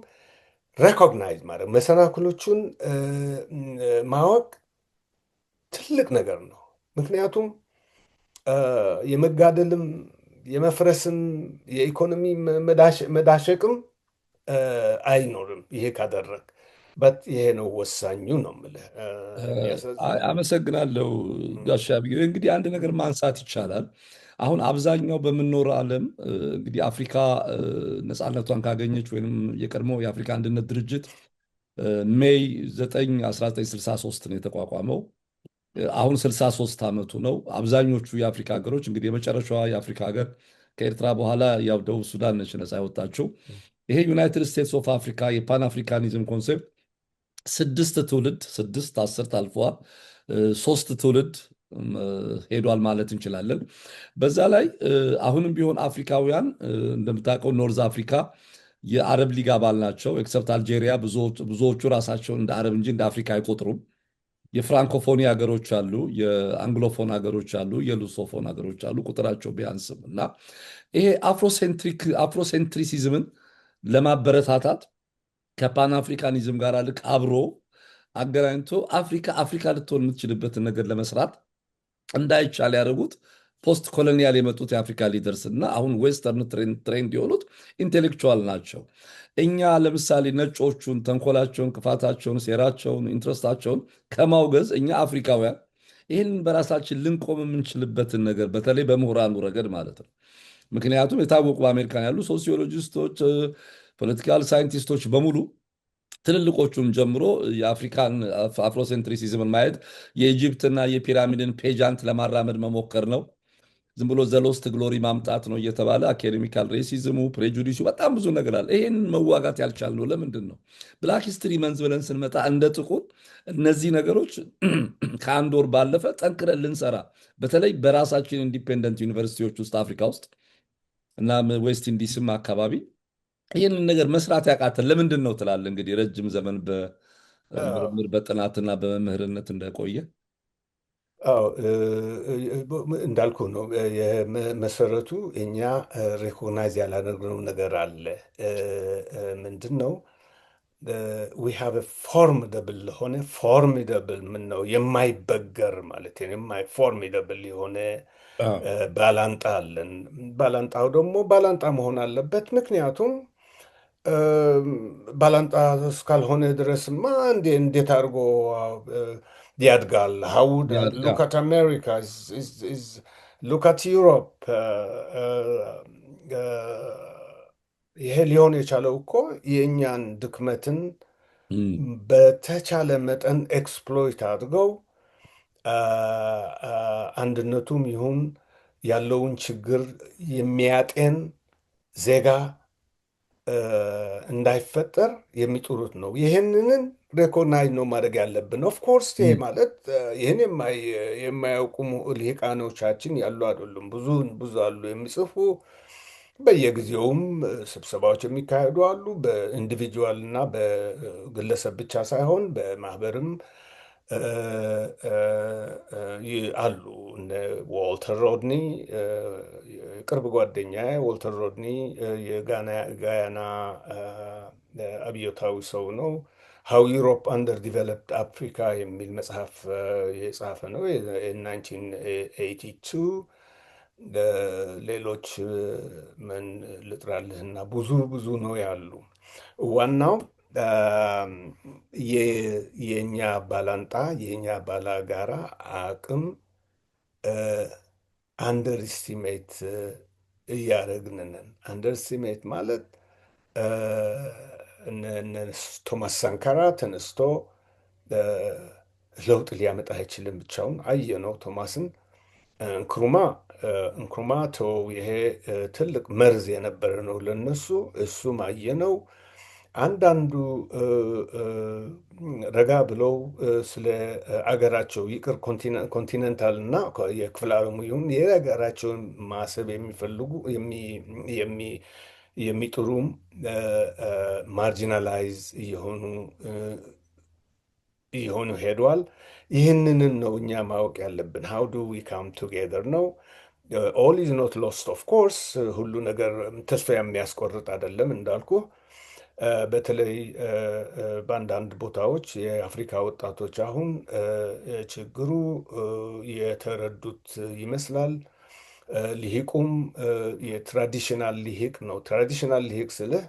Speaker 2: ሬኮግናይዝ ማድረግ፣ መሰናክሎቹን ማወቅ ትልቅ ነገር ነው። ምክንያቱም የመጋደልም የመፍረስም የኢኮኖሚ መዳሸቅም አይኖርም ይሄ ካደረግ። ይሄ ነው ወሳኙ ነው የምልህ።
Speaker 1: አመሰግናለሁ ጋሻ ቢዩ። እንግዲህ አንድ ነገር ማንሳት ይቻላል። አሁን አብዛኛው በምንኖር ዓለም እንግዲህ አፍሪካ ነፃነቷን ካገኘች ወይም የቀድሞ የአፍሪካ አንድነት ድርጅት ሜይ 9 1963 ነው የተቋቋመው። አሁን 63 ዓመቱ ነው። አብዛኞቹ የአፍሪካ ሀገሮች እንግዲህ የመጨረሻዋ የአፍሪካ ሀገር ከኤርትራ በኋላ ያው ደቡብ ሱዳን ነች ነፃ ያወጣችው። ይሄ ዩናይትድ ስቴትስ ኦፍ አፍሪካ የፓን አፍሪካኒዝም ኮንሴፕት 6 አስርት አልፈዋል። 3 ትውልድ ሄዷል ማለት እንችላለን። በዛ ላይ አሁንም ቢሆን አፍሪካውያን እንደምታውቀው ኖርዝ አፍሪካ የአረብ ሊግ አባል ናቸው። ኤክሰፕት አልጄሪያ፣ ብዙዎቹ ራሳቸውን እንደ አረብ እንጂ እንደ አፍሪካ አይቆጥሩም። የፍራንኮፎኒ ሀገሮች አሉ፣ የአንግሎፎን ሀገሮች አሉ፣ የሉሶፎን ሀገሮች አሉ፣ ቁጥራቸው ቢያንስም እና ይሄ አፍሮሴንትሪሲዝምን ለማበረታታት ከፓን አፍሪካኒዝም ጋር ልቅ አብሮ አገናኝቶ አፍሪካ ልትሆን የምትችልበትን ነገር ለመስራት እንዳይቻል ያደረጉት ፖስት ኮሎኒያል የመጡት የአፍሪካ ሊደርስ እና አሁን ዌስተርን ትሬንድ የሆኑት ኢንቴሌክቹዋል ናቸው። እኛ ለምሳሌ ነጮቹን ተንኮላቸውን፣ ክፋታቸውን፣ ሴራቸውን፣ ኢንትረስታቸውን ከማውገዝ እኛ አፍሪካውያን ይህንን በራሳችን ልንቆም የምንችልበትን ነገር በተለይ በምሁራኑ ረገድ ማለት ነው። ምክንያቱም የታወቁ በአሜሪካን ያሉ ሶሲዮሎጂስቶች፣ ፖለቲካል ሳይንቲስቶች በሙሉ ትልልቆቹም ጀምሮ የአፍሪካን አፍሮሴንትሪሲዝምን ማየት የኢጅፕትና የፒራሚድን ፔጃንት ለማራመድ መሞከር ነው። ዝም ብሎ ዘሎስት ግሎሪ ማምጣት ነው እየተባለ አካዴሚካል ሬሲዝሙ፣ ፕሬጁዲሱ በጣም ብዙ ነገር አለ። ይሄን መዋጋት ያልቻልነው ለምንድን ነው? ብላክ ሂስትሪ መንዝ ብለን ስንመጣ እንደ ጥቁር እነዚህ ነገሮች ከአንድ ወር ባለፈ ጠንክረን ልንሰራ በተለይ በራሳችን ኢንዲፔንደንት ዩኒቨርሲቲዎች ውስጥ አፍሪካ ውስጥ እና ዌስት ኢንዲስም አካባቢ ይህንን ነገር መስራት ያቃተን ለምንድን ነው ትላለህ? እንግዲህ ረጅም ዘመን በምርምር በጥናትና በመምህርነት እንደቆየ።
Speaker 2: አዎ እንዳልኩ ነው። መሰረቱ እኛ ሬኮግናይዝ ያላደረግነው ነገር አለ። ምንድን ነው? ዊ ሃቭ ፎርሚደብል ሆነ ፎርሚደብል ምን ነው የማይበገር ማለት ፎርሚደብል የሆነ ባላንጣ አለን። ባላንጣው ደግሞ ባላንጣ መሆን አለበት። ምክንያቱም ባላንጣ እስካልሆነ ድረስማ እንዴት አድርጎ ያድጋል? ሉክ አት አሜሪካ፣ ሉክ አት ዩሮፕ። ይሄ ሊሆን የቻለው እኮ የእኛን ድክመትን
Speaker 1: እም፣
Speaker 2: በተቻለ መጠን ኤክስፕሎይት አድርገው አ፣ አ፣ አንድነቱም ይሁን ያለውን ችግር የሚያጤን ዜጋ እ፣ እንዳይፈጠር የሚጥሩት ነው። ይህንን ሬኮግናይዝ ነው ማድረግ ያለብን። ኦፍኮርስ ይሄ
Speaker 1: እም፣
Speaker 2: ማለት ይህን የማያውቁ ልሂቃኖቻችን ያሉ አይደሉም። ብዙ አሉ የሚጽፉ በየጊዜውም ስብሰባዎች የሚካሄዱ አሉ። በኢንዲቪጁዋል እና በግለሰብ ብቻ ሳይሆን በማህበርም እ፣ እ፣ አሉ። እነ ዋልተር ሮድኒ የቅርብ ጓደኛ ዋልተር ሮድኒ የጋያና አብዮታዊ ሰው ነው። ሃው ዩሮፕ አንደር ዲቨሎፕድ አፍሪካ የሚል መጽሐፍ የጻፈ ነው። የ1982 ሌሎች ምን ልጥራልህና ብዙ ብዙ ነው ያሉ። ዋናው የኛ ባላንጣ የኛ ባላጋራ አቅም አንደር ኢስቲሜት እያደረግንንን። አንደር ኢስቲሜት ማለት እ፣ እነ ቶማስ ሳንካራ ተነስቶ እ፣ ለውጥ ሊያመጣ አይችልም ብቻውን አየነው ቶማስን። እንክሩማ እንክሩማ ተወው፣ ይሄ ትልቅ መርዝ የነበረ ነው ለነሱ። እሱም አየነው። አንዳንዱ እ፣ እ፣ ረጋ ብለው ስለ አገራቸው ይቅር ኮንቲኔንታል እና የክፍለ ዓለሙ ይሁን የሀገራቸውን ማሰብ የሚፈልጉ የሚ- የሚጥሩም ማርጂናላይዝ እየሆኑ ሄደዋል። ይህንንን ነው እኛ ማወቅ ያለብን። ሃው ዱ ዊ ካም ቱጌዘር ነው። ኦል ኢዝ ኖት ሎስት ኦፍ ኮርስ። ሁሉ ነገር ተስፋ የሚያስቆርጥ አይደለም እንዳልኩ። በተለይ በአንዳንድ ቦታዎች የአፍሪካ ወጣቶች አሁን ችግሩ የተረዱት ይመስላል። ልሂቁም የትራዲሽናል ልሂቅ ነው። ትራዲሽናል ልሂቅ ስልህ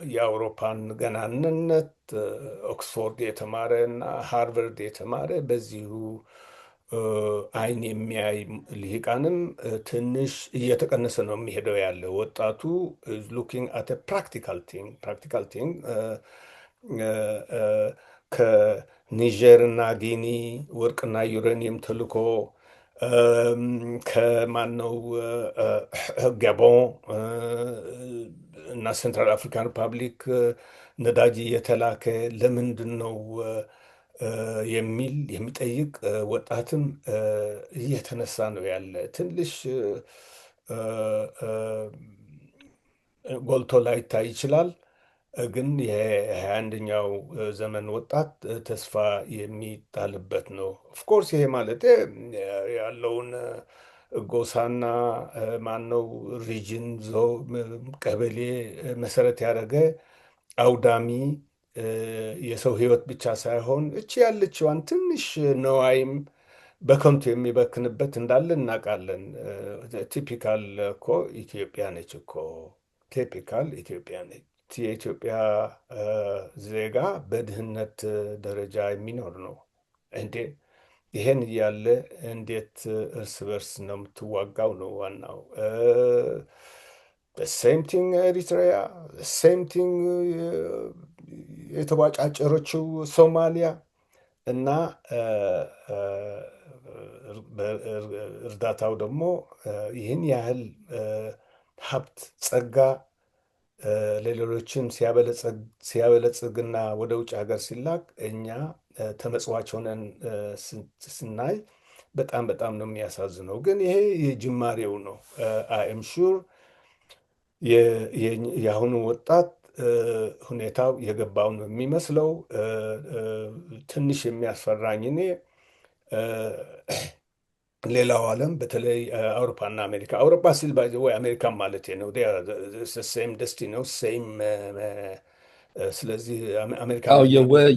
Speaker 2: የአውሮፓን ገናንነት ኦክስፎርድ የተማረ እና ሃርቨርድ የተማረ በዚሁ አይን የሚያይ ልሂቃንም ትንሽ እየተቀነሰ ነው የሚሄደው ያለ። ወጣቱ ሉኪንግ አት ፕራክቲካል ቲንግ ከኒጀር እና ጊኒ ወርቅና ዩሬኒየም ተልኮ ከማነው ጋቦን እና ሴንትራል አፍሪካን ሪፐብሊክ ነዳጅ እየተላከ ለምንድን ነው የሚል የሚጠይቅ ወጣትም እየተነሳ ነው ያለ። ትንሽ ጎልቶ ላይታይ ይችላል፣ ግን የ21ኛው ዘመን ወጣት ተስፋ የሚጣልበት ነው። ኦፍኮርስ ይሄ ማለት ያለውን ጎሳና ማነው ሪጅን ቀበሌ መሰረት ያደረገ አውዳሚ የሰው ህይወት ብቻ ሳይሆን እቺ ያለችዋን ትንሽ ነዋይም በከንቱ የሚበክንበት እንዳለ እናውቃለን። ቲፒካል እኮ ኢትዮጵያ ነች እኮ ቲፒካል ኢትዮጵያ ነች። የኢትዮጵያ ዜጋ በድህነት ደረጃ የሚኖር ነው እንዴ? ይሄን እያለ እንዴት እርስ በርስ ነው የምትዋጋው? ነው ዋናው። ሴም ቲንግ ኤሪትሪያ፣ ሴም ቲንግ የተቧጫጨረችው ሶማሊያ እና እርዳታው ደግሞ ይህን ያህል ሀብት ጸጋ ለሌሎችም ሲያበለጽግና ወደ ውጭ ሀገር ሲላክ እኛ ተመጽዋች ሆነን ስናይ በጣም በጣም ነው የሚያሳዝነው። ግን ይሄ የጅማሬው ነው። አይኤም ሹር የአሁኑ ወጣት ሁኔታው የገባው ነው የሚመስለው። ትንሽ የሚያስፈራኝ እኔ ሌላው ዓለም በተለይ አውሮፓና አሜሪካ፣ አውሮፓ ሲል ወይ አሜሪካን ማለት ነው። ሴም ደስቲ ነው ሴም። ስለዚህ
Speaker 1: አዎ
Speaker 2: አሜሪካንና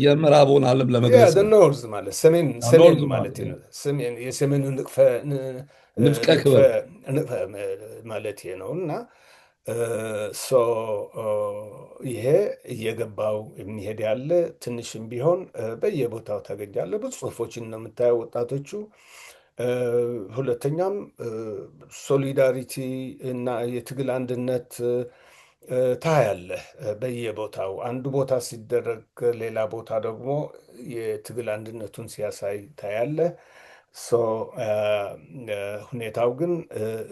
Speaker 1: የምዕራቡን ዓለም ለመግለጽ ነው።
Speaker 2: ኖርዝ ማለት ሰሜን ሰሜን
Speaker 1: ኖርዝ
Speaker 2: ማለት
Speaker 1: ማለት ነው።
Speaker 2: ነው። ሰሜን የሰሜኑ
Speaker 1: ንፍቀ
Speaker 2: ንቅፈ
Speaker 1: ክበብ
Speaker 2: ማለት ነው። እና ሶ ይሄ እየገባው የሚሄድ ያለ ትንሽም ቢሆን በየቦታው ታገኛለህ። ብዙ ጽሁፎችን ነው የምታየው። ወጣቶቹ እ፣ ሁለተኛም ሶሊዳሪቲ እና የትግል አንድነት ታያለህ በየቦታው። አንዱ ቦታ ሲደረግ ሌላ ቦታ ደግሞ የትግል አንድነቱን ሲያሳይ ታያለህ። ሶ ሁኔታው ግን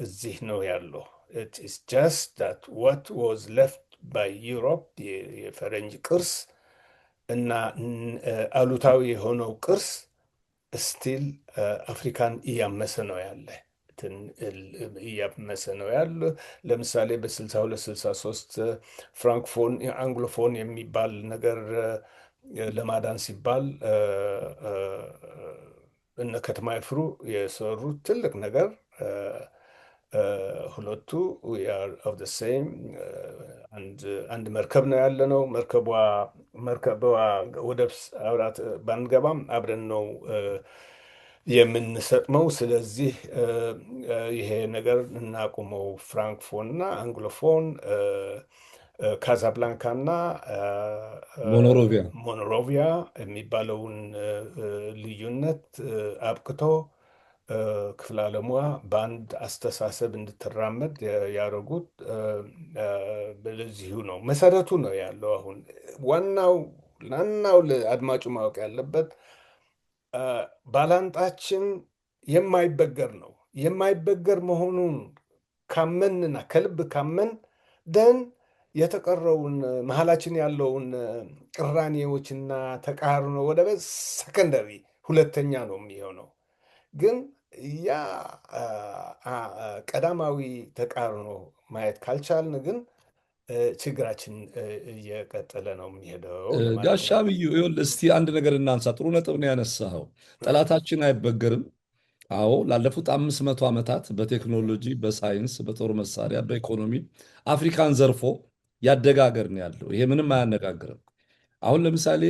Speaker 2: እዚህ ነው ያለው። ኢት ኢስ ጀስት ዳት ዋት ዋዝ ሌፍት ባይ ዩሮፕ የፈረንጅ ቅርስ እና አሉታዊ የሆነው ቅርስ ስቲል አፍሪካን እያመሰ ነው ያለ እያመሰ ነው ያለ። ለምሳሌ በ62 63 ፍራንክፎን አንግሎፎን የሚባል ነገር ለማዳን ሲባል እነ ከተማ ይፍሩ የሰሩት ትልቅ ነገር ሁለቱ ኦፍ ዘ ሴም አንድ መርከብ ነው ያለ ነው። መርከቧ ወደብ አብራት ባንገባም አብረን ነው የምንሰጥመው። ስለዚህ ይሄ ነገር እናቁመው። ፍራንክፎን እና አንግሎፎን ካዛብላንካ እና
Speaker 1: ሞኖሮቪያ
Speaker 2: ሞኖሮቪያ የሚባለውን ልዩነት አብቅቶ ክፍለ ዓለሟ በአንድ አስተሳሰብ እንድትራመድ ያደረጉት በለዚሁ ነው። መሰረቱ ነው ያለው። አሁን ዋናው ለአድማጩ ማወቅ ያለበት ባላንጣችን የማይበገር ነው። የማይበገር መሆኑን ካመንና ከልብ ካመን ደን የተቀረውን መሀላችን ያለውን ቅራኔዎችና ተቃርኖ ወደ ሰከንደሪ ሁለተኛ ነው የሚሆነው። ግን ያ ቀዳማዊ ተቃርኖ ማየት ካልቻልን ግን ችግራችን እየቀጠለ ነው የሚሄደው ለማለት
Speaker 1: ጋሻ
Speaker 2: ነው።
Speaker 1: ብዩ ይኸውልህ፣ እስቲ አንድ ነገር እናንሳ። ጥሩ ነጥብ ነው ያነሳኸው። ጠላታችን አይበገርም። አዎ ላለፉት 500 ዓመታት በቴክኖሎጂ፣ በሳይንስ፣ በጦር መሳሪያ፣ በኢኮኖሚ አፍሪካን ዘርፎ ያደገ ሀገር ነው ያለው። ይሄ ምንም አያነጋግርም። አሁን ለምሳሌ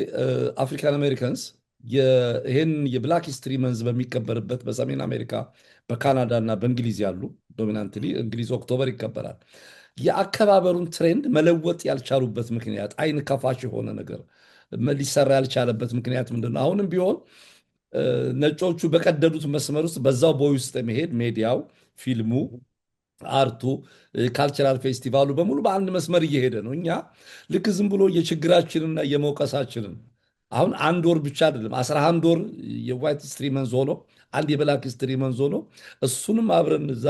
Speaker 1: አፍሪካን አሜሪካንስ ይህን የብላክ ሂስትሪ መንዝ በሚከበርበት በሰሜን አሜሪካ፣ በካናዳ እና በእንግሊዝ ያሉ ዶሚናንትሊ እንግሊዝ ኦክቶበር ይከበራል። የአከባበሩን ትሬንድ መለወጥ ያልቻሉበት ምክንያት አይን ከፋሽ የሆነ ነገር ሊሰራ ያልቻለበት ምክንያት ምንድን ነው? አሁንም ቢሆን ነጮቹ በቀደዱት መስመር ውስጥ በዛው ቦይ ውስጥ መሄድ ሜዲያው፣ ፊልሙ፣ አርቱ፣ ካልቸራል ፌስቲቫሉ በሙሉ በአንድ መስመር እየሄደ ነው። እኛ ልክ ዝም ብሎ የችግራችንና የመውቀሳችንን አሁን አንድ ወር ብቻ አይደለም 11 ወር የዋይት ስትሪ መንዝ ሆኖ አንድ የብላክ ስትሪ መንዝ ሆኖ እሱንም አብረን እዛ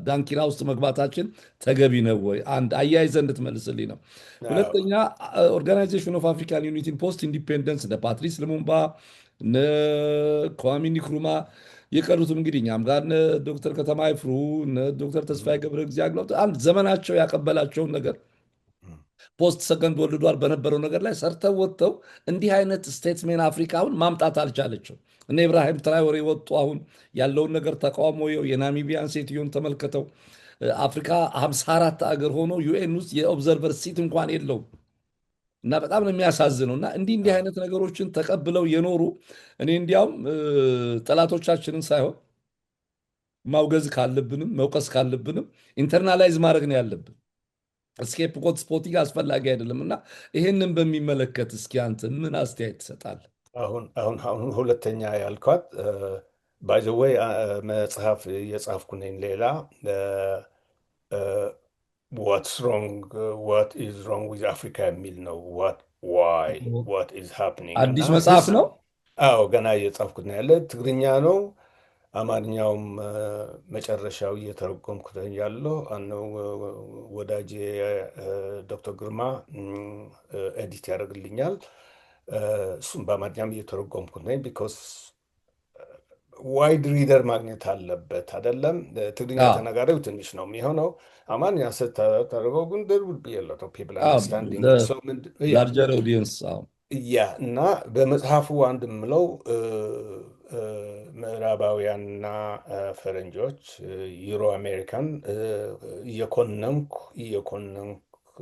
Speaker 1: ዳንኪራ ውስጥ መግባታችን ተገቢ ነው ወይ? አንድ አያይዘ እንድትመልስልኝ ነው። ሁለተኛ ኦርጋናይዜሽን ኦፍ አፍሪካን ዩኒቲን ፖስት ኢንዲፔንደንስ እነ ፓትሪስ ልሙምባ እነ kwame ንክሩማ የቀሩትም እንግዲህ እኛም ጋር እነ ዶክተር ከተማ ይፍሩ እነ ዶክተር ተስፋዬ ገብረ እግዚአብሔር አንድ ዘመናቸው ያቀበላቸውን ነገር ፖስት ሰከንድ ወርልድ ዋር በነበረው ነገር ላይ ሰርተው ወጥተው እንዲህ አይነት ስቴትስሜን አፍሪካ አሁን ማምጣት አልቻለችው። እነ ኢብራሂም ትራዮሬ ወጡ። አሁን ያለውን ነገር ተቃውሞ የናሚቢያን ሴትዮን ተመልከተው። አፍሪካ 54 አገር ሆኖ ዩኤን ውስጥ የኦብዘርቨር ሲት እንኳን የለውም። እና በጣም ነው የሚያሳዝነው። እና እንዲህ አይነት ነገሮችን ተቀብለው የኖሩ እኔ እንዲያውም ጠላቶቻችንን ሳይሆን ማውገዝ ካለብንም መውቀስ ካለብንም ኢንተርናላይዝ ማድረግ ነው ያለብን። ስኬፕ ጎት ስፖቲንግ አስፈላጊ አይደለም። እና ይሄንን በሚመለከት እስኪ አንተ ምን አስተያየት ትሰጣለህ?
Speaker 2: አሁን ሁለተኛ ያልኳት ባይዘወይ መጽሐፍ እየጻፍኩ ነኝ። ሌላ ዋት ኢዝ ሮንግ ዊዝ አፍሪካ የሚል ነው። ዋት ኢዝ ሃፕኒንግ እና
Speaker 1: አዲስ መጽሐፍ ነው?
Speaker 2: አዎ ገና እየጻፍኩት ነው ያለ። ትግርኛ ነው። አማርኛውም መጨረሻው እየተረጎምኩት ያለው አነው ወዳጄ ዶክተር ግርማ ኤዲት ያደርግልኛል። እሱም በአማርኛም እየተረጎምኩት ነኝ። ቢኮዝ ዋይድ ሪደር ማግኘት አለበት አይደለም። ትግርኛ ተናጋሪው ትንሽ ነው የሚሆነው። አማርኛ ስታደርገው ግን there would be a lot of people understanding it. So
Speaker 1: ላርጀር ኦዲየንስ
Speaker 2: ያ እና በመጽሐፉ አንድ የምለው ምዕራባውያንና ፈረንጆች ዩሮ አሜሪካን እየኮነንኩ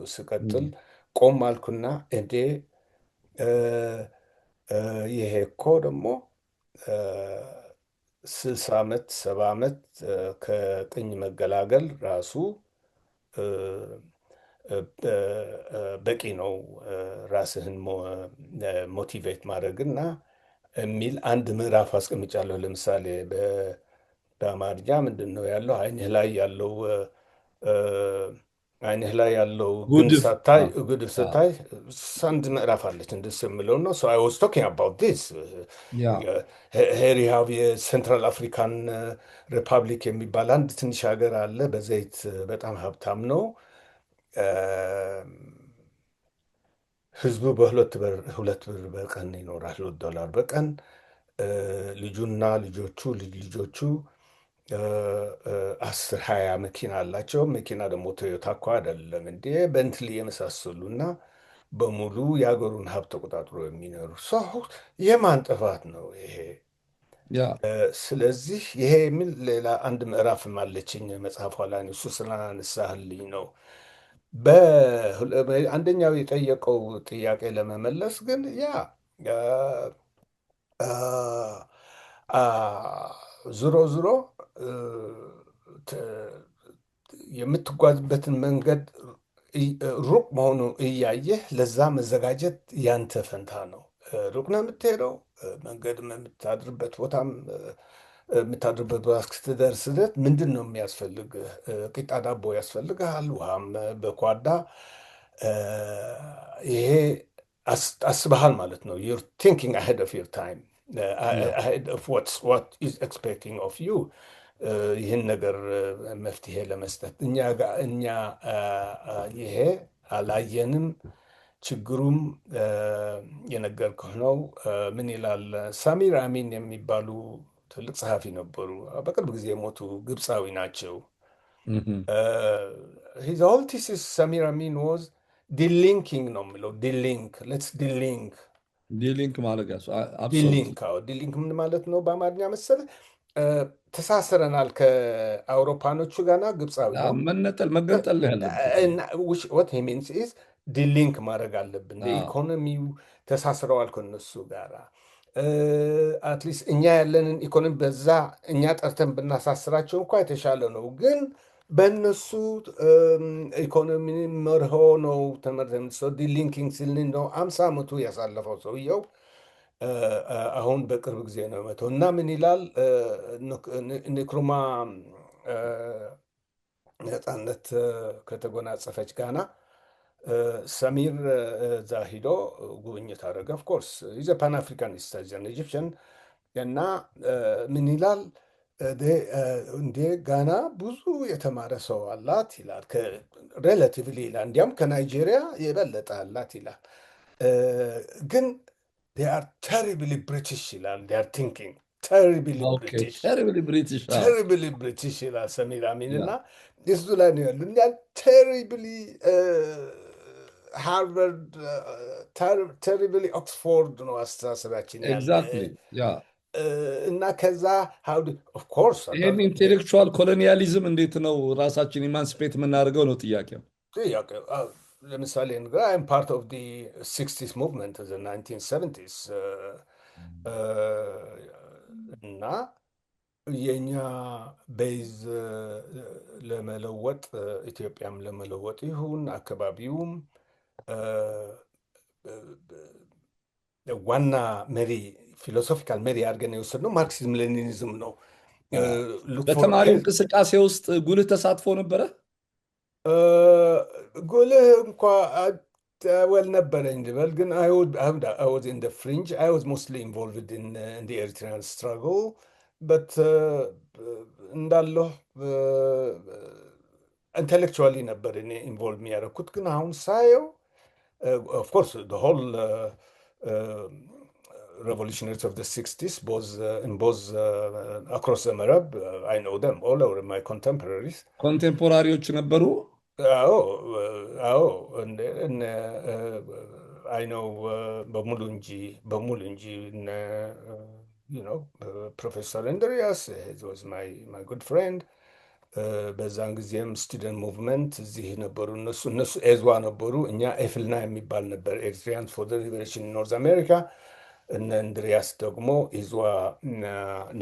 Speaker 2: ስቀጥል ቆም አልኩና እንዴ ይሄ እኮ ደግሞ 60 ዓመት 70 ዓመት ከቅኝ መገላገል ራሱ በቂ ነው ራስህን ሞቲቬት ማድረግና የሚል አንድ ምዕራፍ አስቀምጫለሁ። ለምሳሌ በአማርኛ ምንድን ነው ያለው? እ፣ አይንህ ላይ ያለው ግንድ
Speaker 1: ጉድፍ
Speaker 2: ሳታይ
Speaker 1: አ፣
Speaker 2: ግድፍ
Speaker 1: አ፣
Speaker 2: ስታይ አንድ ምዕራፍ አለች እንደስ የምለው ነው። ሶ አይ ዋዝ ቶኪንግ አባውት ዲስ
Speaker 1: ያ
Speaker 2: ሄር ዩ ሃቭ የሴንትራል አፍሪካን ሪፐብሊክ የሚባል አንድ ትንሽ ሀገር አለ። በዘይት በጣም ሀብታም ነው። እ፣ ህዝቡ ሁለት ብር በቀን ይኖራል፣ $2 በቀን። እ፣ ልጁና ልጅ ልጆቹ እ፣ 10 20 መኪና አላቸው። መኪና ደግሞ ቶዮታ እኮ አይደለም እንዴ፣ በንትሊ የመሳሰሉ እና በሙሉ የሀገሩን ሀብት ተቆጣጥሮ የሚኖሩ ሰው። የማን ጥፋት ነው ይሄ?
Speaker 1: ያ
Speaker 2: ስለዚህ ይሄ የሚል ሌላ አንድ ምዕራፍም አለችኝ መጽሐፏ ላይ እሱ ስላነሳህልኝ ነው። አንደኛው የጠየቀው ጥያቄ ለመመለስ ግን ያ አ፣ አ፣ አ፣ ዞሮ ዞሮ እ፣ ተ- የምትጓዝበትን መንገድ ሩቅ መሆኑ እያየህ ለዛ መዘጋጀት ያንተ ፈንታ ነው። ሩቅ ነው የምትሄደው መንገድ የምታድርበት ቦታ እስክትደርስ ድረስ ምንድን ነው የሚያስፈልግህ? ቂጣ ዳቦ ያስፈልግሃል፣ ውሃም በኳዳ እ፣ ይሄ አስበሃል ማለት ነው። ዩር ቲንኪንግ አሄድ ኦፍ ዩር ታይም
Speaker 1: ያ
Speaker 2: አሄድ ኦፍ ዋት ኢዝ ኤክስፔክቲንግ ኦፍ ዩ። ይህን ነገር መፍትሄ ለመስጠት እኛ ይሄ አላየንም። ችግሩም የነገርኩህ ነው። ምን ይላል ሳሚር አሚን የሚባሉ ትልቅ ጸሐፊ ነበሩ። በቅርብ ጊዜ የሞቱ ግብፃዊ ናቸው።
Speaker 1: እህም።
Speaker 2: ሂዝ ሆል ቲሲስ ሳሚር አሚን ወዝ ዲሊንኪንግ ነው የሚለው። ሌትስ ዲሊንክ
Speaker 1: ዲሊንክ ማድረግ አብሶሉት
Speaker 2: ዲሊንክ አዎ፣ ዲሊንክ ምን ማለት ነው በአማርኛ መሰለህ? ተሳስረናል ከአውሮፓኖቹ ጋርና ግብፃዊ ነው።
Speaker 1: መነጠል መገንጠል ነው ያለበት።
Speaker 2: ወት ሚንስ ኢዝ ዲሊንክ ማድረግ አለብን።
Speaker 1: አዎ
Speaker 2: ኢኮኖሚው ተሳስረዋል ከነሱ ጋር። አትሊስት እኛ ያለንን ኢኮኖሚ በዛ እኛ ጠርተን ብናሳስራቸው እንኳ የተሻለ ነው። ግን በእነሱ ኢኮኖሚ መርሆ ነው ተመርተን ዲሊንኪንግ ሲል ነው 50 ዓመቱ ያሳለፈው ሰውየው። አሁን በቅርብ ጊዜ ነው መተው እና ምን ይላል ንክሩማ ነፃነት ከተጎናጸፈች ጋና ሰሚር እዛ ሂዶ ጉብኝት አደረገ። ኦፍኮርስ ኢዘ ፓን አፍሪካኒስት ዘን ኢጂፕሽን እና ምን ይላል እንዴ ጋና ብዙ የተማረ ሰው አላት ይላል። ሬላቲቭሊ ይላል እንዲያም ከናይጄሪያ የበለጠ አላት ይላል። ግን they are terribly British ይላል። they are thinking terribly
Speaker 1: ኦኬ
Speaker 2: British
Speaker 1: ቴሪብሊ ብሪቲሽ
Speaker 2: terribly British ይላል ሰሚር አሚን
Speaker 1: ያ
Speaker 2: እና እሱ ላይ ነው ያሉ እንዲያ ቴሪብሊ ሃርቨርድ ቴሪብሊ ኦክስፎርድ ነው አስተሳሰባችን ያለ
Speaker 1: ኤግዛክትሊ ያ
Speaker 2: እና ከዛ ኦፍኮርስ
Speaker 1: ይሄን ኢንቴሌክቹዋል ኮሎኒያሊዝም እንዴት ነው ራሳችን ኢማንሲፔት የምናደርገው ነው ጥያቄው።
Speaker 2: ለምሳሌ ንግራ አይም ፓርት ኦፍ ዲ ሲክስቲስ ሙቭመንት ናይንቲን ሰቨንቲስ እና የኛ ቤዝ ለመለወጥ ኢትዮጵያም ለመለወጥ ይሁን አካባቢውም ዋና መሪ ፊሎሶፊካል መሪ አድርገን የወሰድነው ማርክሲዝም ሌኒኒዝም ነው።
Speaker 1: በተማሪው እንቅስቃሴ ውስጥ ጉልህ ተሳትፎ ነበረ?
Speaker 2: ጉልህ እንኳ ወል ነበረኝ ልበል፣ ግን I was in the fringe. I was mostly involved in the Eritrean struggle. But እንዳለሁ ኢንቴሌክቹዋሊ ነበር እኔ ኢንቮልቭ የሚያደርኩት። ግን አሁን ሳየው ኦፍኮርስ the whole revolutionaries of the 60s, both across the Marab, I know them all over my contemporaries.
Speaker 1: ኮንቴምፖራሪዎች ነበሩ?
Speaker 2: አዎ አይ ነው በሙሉ እንጂ ፕሮፌሰር እንድሪያስ was my good friend። በዛን ጊዜም ስቱደንት ሙቭመንት እዚህ ነበሩ። እነሱ ኤዝዋ ነበሩ፣ እኛ ኤፍልና የሚባል ነበር፣ ኤሪትሪያንስ ፎር ዘ ሊበሬሽን ኖርዝ አሜሪካ። እነ እንድሪያስ ደግሞ ኢዝዋ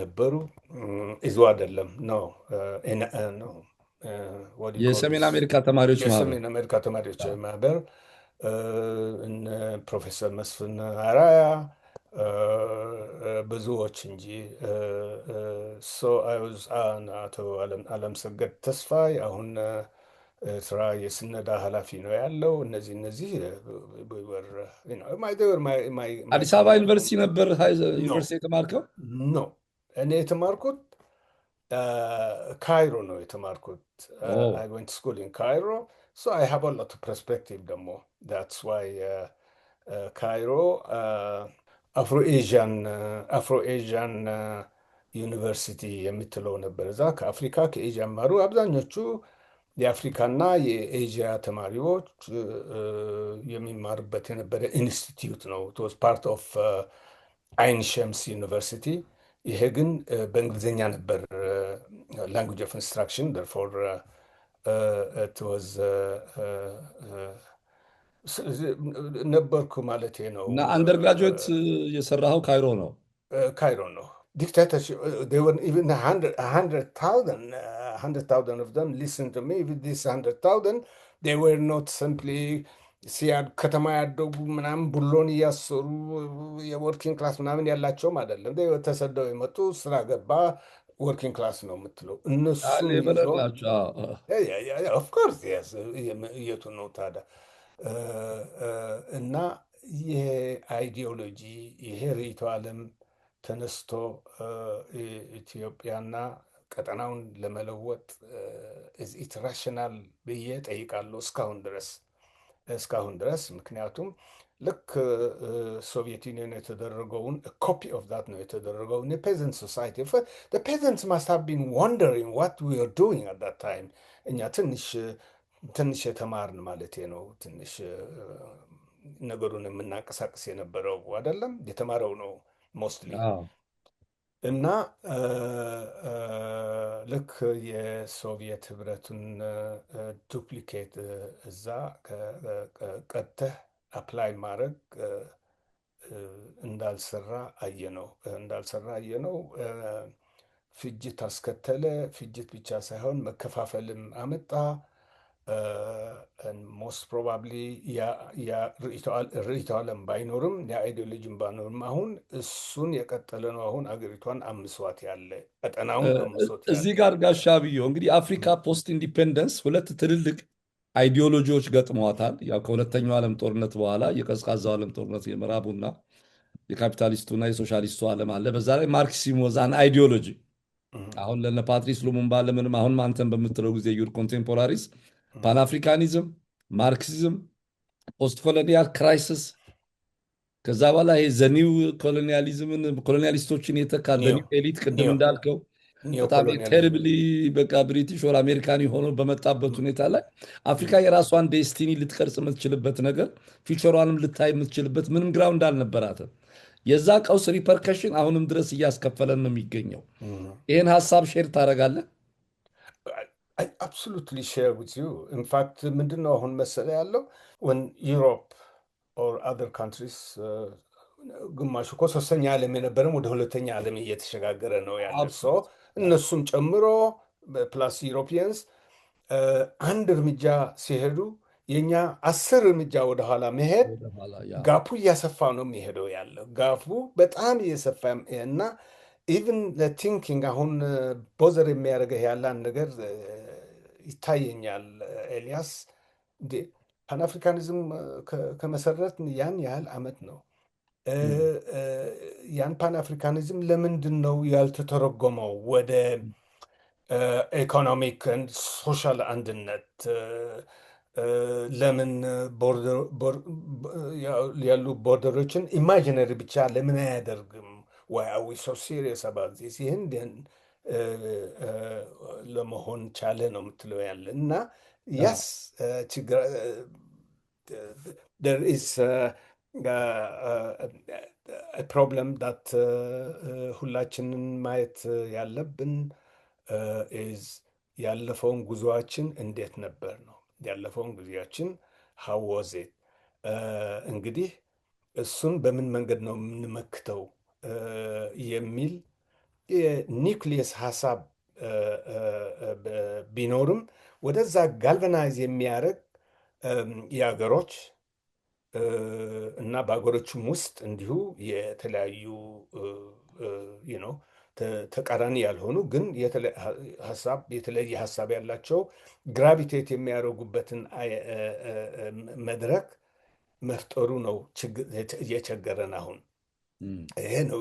Speaker 2: ነበሩ። ኢዝዋ አይደለም ነው
Speaker 1: የሰሜን አሜሪካ ተማሪዎች ማህበር።
Speaker 2: የሰሜን አሜሪካ ተማሪዎች ማህበር። እነ ፕሮፌሰር መስፍን አራያ ብዙዎች እንጂ አቶ አለምሰገድ ተስፋይ አሁን ስራ የስነዳ ኃላፊ ነው ያለው። እነዚህ ማይ
Speaker 1: አዲስ አበባ
Speaker 2: ኮሊግ
Speaker 1: ዩኒቨርሲቲ ነበር
Speaker 2: ኖ
Speaker 1: ዩኒቨርሲቲ የተማርከው?
Speaker 2: ኖ እኔ የተማርኩት ካይሮ ነው የተማርኩት።
Speaker 1: ኦ
Speaker 2: አይ ወንት ስኩል ኢን ካይሮ ሶ አይ ሃቭ አ ሎት ኦፍ ፐርስፔክቲቭ ደግሞ ዳትስ ዋይ ካይሮ አፍሮ ኤዥያን ዩኒቨርሲቲ የምትለው ነበር። እዛ ከአፍሪካ ከኤዥያ ማሩ አብዛኞቹ የአፍሪካና የኤዥያ ተማሪዎች የሚማሩበት የነበረ ኢንስቲትዩት ነው። ኢት ፓርት ኦፍ አይን ሸምስ ዩኒቨርሲቲ። ይሄ ግን በእንግሊዝኛ ነበር ላንጉጅ ኦፍ ኢንስትራክሽን ደርፎር ነበርኩ ማለቴ ነው።
Speaker 1: እና አንደርግራጁዌት የሰራኸው ካይሮ ነው?
Speaker 2: ካይሮ ነው። ዲክታተርሽፕ they were even 100,000 of them listen to me with this 100,000 they were not simply ሲያድ ከተማ ያደጉ ምናምን ቡሎን እያሰሩ የወርኪንግ ክላስ ምናምን ያላቸውም አይደለም። ተሰደው የመጡ ስራ ገባ ወርኪንግ ክላስ ነው የምትለው እነሱን ይዞ
Speaker 1: ሌበረር ናቸው።
Speaker 2: ኦፍኮርስ የቱ ነው ታዲያ? እና ይሄ አይዲዮሎጂ ይሄ ርዕዮተ ዓለም ተነስቶ ኢትዮጵያና ቀጠናውን ለመለወጥ ኢት ራሽናል ብዬ ጠይቃለሁ እስካሁን ድረስ። ምክንያቱም ልክ ሶቪየት ዩኒየን የተደረገውን ኮፒ ኦፍ ዛት ነው የተደረገውን የፔዘንት ሶሳይቲ ፔዘንትስ ማስት ሃቭ ቢን ወንደሪንግ ዋት ዊ አር ዱዊንግ አት ዛት ታይም። እኛ ትንሽ የተማርን ማለቴ ነው። ትንሽ ነገሩን የምናንቀሳቀስ የነበረው አይደለም የተማረው ነው ሞስትሊ። እና ልክ የሶቪየት ህብረቱን ዱፕሊኬት እዛ ቀጥተህ አፕላይ ማድረግ እንዳልሰራ አየነው። ፍጅት አስከተለ። ፍጅት ብቻ ሳይሆን መከፋፈልም አመጣ። ሞስት ፕሮባብሊ ርዕዮተ ዓለም ባይኖርም የአይዲዮሎጂም ባይኖርም አሁን እሱን የቀጠለ ነው። አሁን አገሪቷን አምሷት ያለ ቀጠናውን አምሶት ያለ
Speaker 1: እዚህ ጋር ጋሻ ብየው እንግዲህ አፍሪካ ፖስት ኢንዲፔንደንስ ሁለት ትልልቅ አይዲዮሎጂዎች ገጥመዋታል። ያው ከሁለተኛው ዓለም ጦርነት በኋላ የቀዝቃዛው ዓለም ጦርነት የምዕራቡና የካፒታሊስቱና የሶሻሊስቱ ዓለም አለ። በዛ ላይ ማርክሲዝም ወዛን አይዲዮሎጂ አሁን ለነ ፓትሪስ ሉሙምባ ለምንም አሁን አንተን በምትለው ጊዜ ዩር ኮንቴምፖራሪስ ፓንአፍሪካኒዝም፣ ማርክሲዝም፣ ፖስት ኮሎኒያል ክራይሲስ ከዛ በኋላ ይሄ ዘኒው ኮሎኒያሊዝምን ኮሎኒያሊስቶችን የተካ ዘኒው ኤሊት ቅድም እንዳልከው በጣም ቴሪብሊ በቃ ብሪቲሽ ወር አሜሪካን የሆነው በመጣበት ሁኔታ ላይ አፍሪካ የራሷን ዴስቲኒ ልትቀርጽ የምትችልበት ነገር ፊቸሯንም ልታይ የምትችልበት ምንም ግራውንድ አልነበራትም። የዛ ቀውስ ሪፐርከሽን አሁንም ድረስ እያስከፈለን ነው የሚገኘው። ይህን ሀሳብ ሼር ታደርጋለህ?
Speaker 2: አብሶሉትሊ ሼር ዊዝ ዩ። ኢንፋክት ምንድን ነው አሁን መሰለ ያለው ወን ዩሮፕ ኦር አዘር ካንትሪስ ግማሹ እኮ ሶስተኛ ዓለም የነበረም ወደ ሁለተኛ ዓለም እየተሸጋገረ ነው ያለ ሰው እነሱም ጨምሮ ፕላስ ዩሮፒያንስ አንድ እርምጃ ሲሄዱ የኛ 10 እርምጃ ወደኋላ መሄድ ጋፑ እያሰፋ ነው የሚሄደው ያለው ጋፑ በጣም እየሰፋ እና ኢቭን ለቲንኪንግ አሁን ቦዘር የሚያደርገህ ያለን ነገር ይታየኛል። ኤልያስ ፓንአፍሪካኒዝም ከመሰረት ያን ያህል ዓመት ነው። ያን ፓንአፍሪካኒዝም ለምንድን ነው ያልተተረጎመው ወደ ኢኮኖሚክ ሶሻል አንድነት? ለምን ያሉ ቦርደሮችን ኢማጂነሪ ብቻ ለምን አያደርግም? ዋይ አር ዊ ሶ ሲሪየስ አባውት ዚስ? ይህን ለመሆን ቻለ ነው የምትለው ያለ እና ያስ ችግር there is ፕሮብለም ዳት ሁላችንን ማየት ያለብን ኢዝ ያለፈውን ጉዞአችን እንዴት ነበር ነው። ያለፈውን ጊዜያችን how was it? እንግዲህ እሱን በምን መንገድ ነው የምንመክተው የሚል የኒውክሊየስ ሀሳብ ቢኖርም ወደዛ ጋልቫናይዝ የሚያደርግ የሀገሮች እና በሀገሮችም ውስጥ እንዲሁ የተለያዩ ነው ተቃራኒ ያልሆኑ ግን የተለየ ሀሳብ ያላቸው ግራቪቴት የሚያደርጉበትን መድረክ መፍጠሩ ነው እየቸገረን አሁን። ይሄ ነው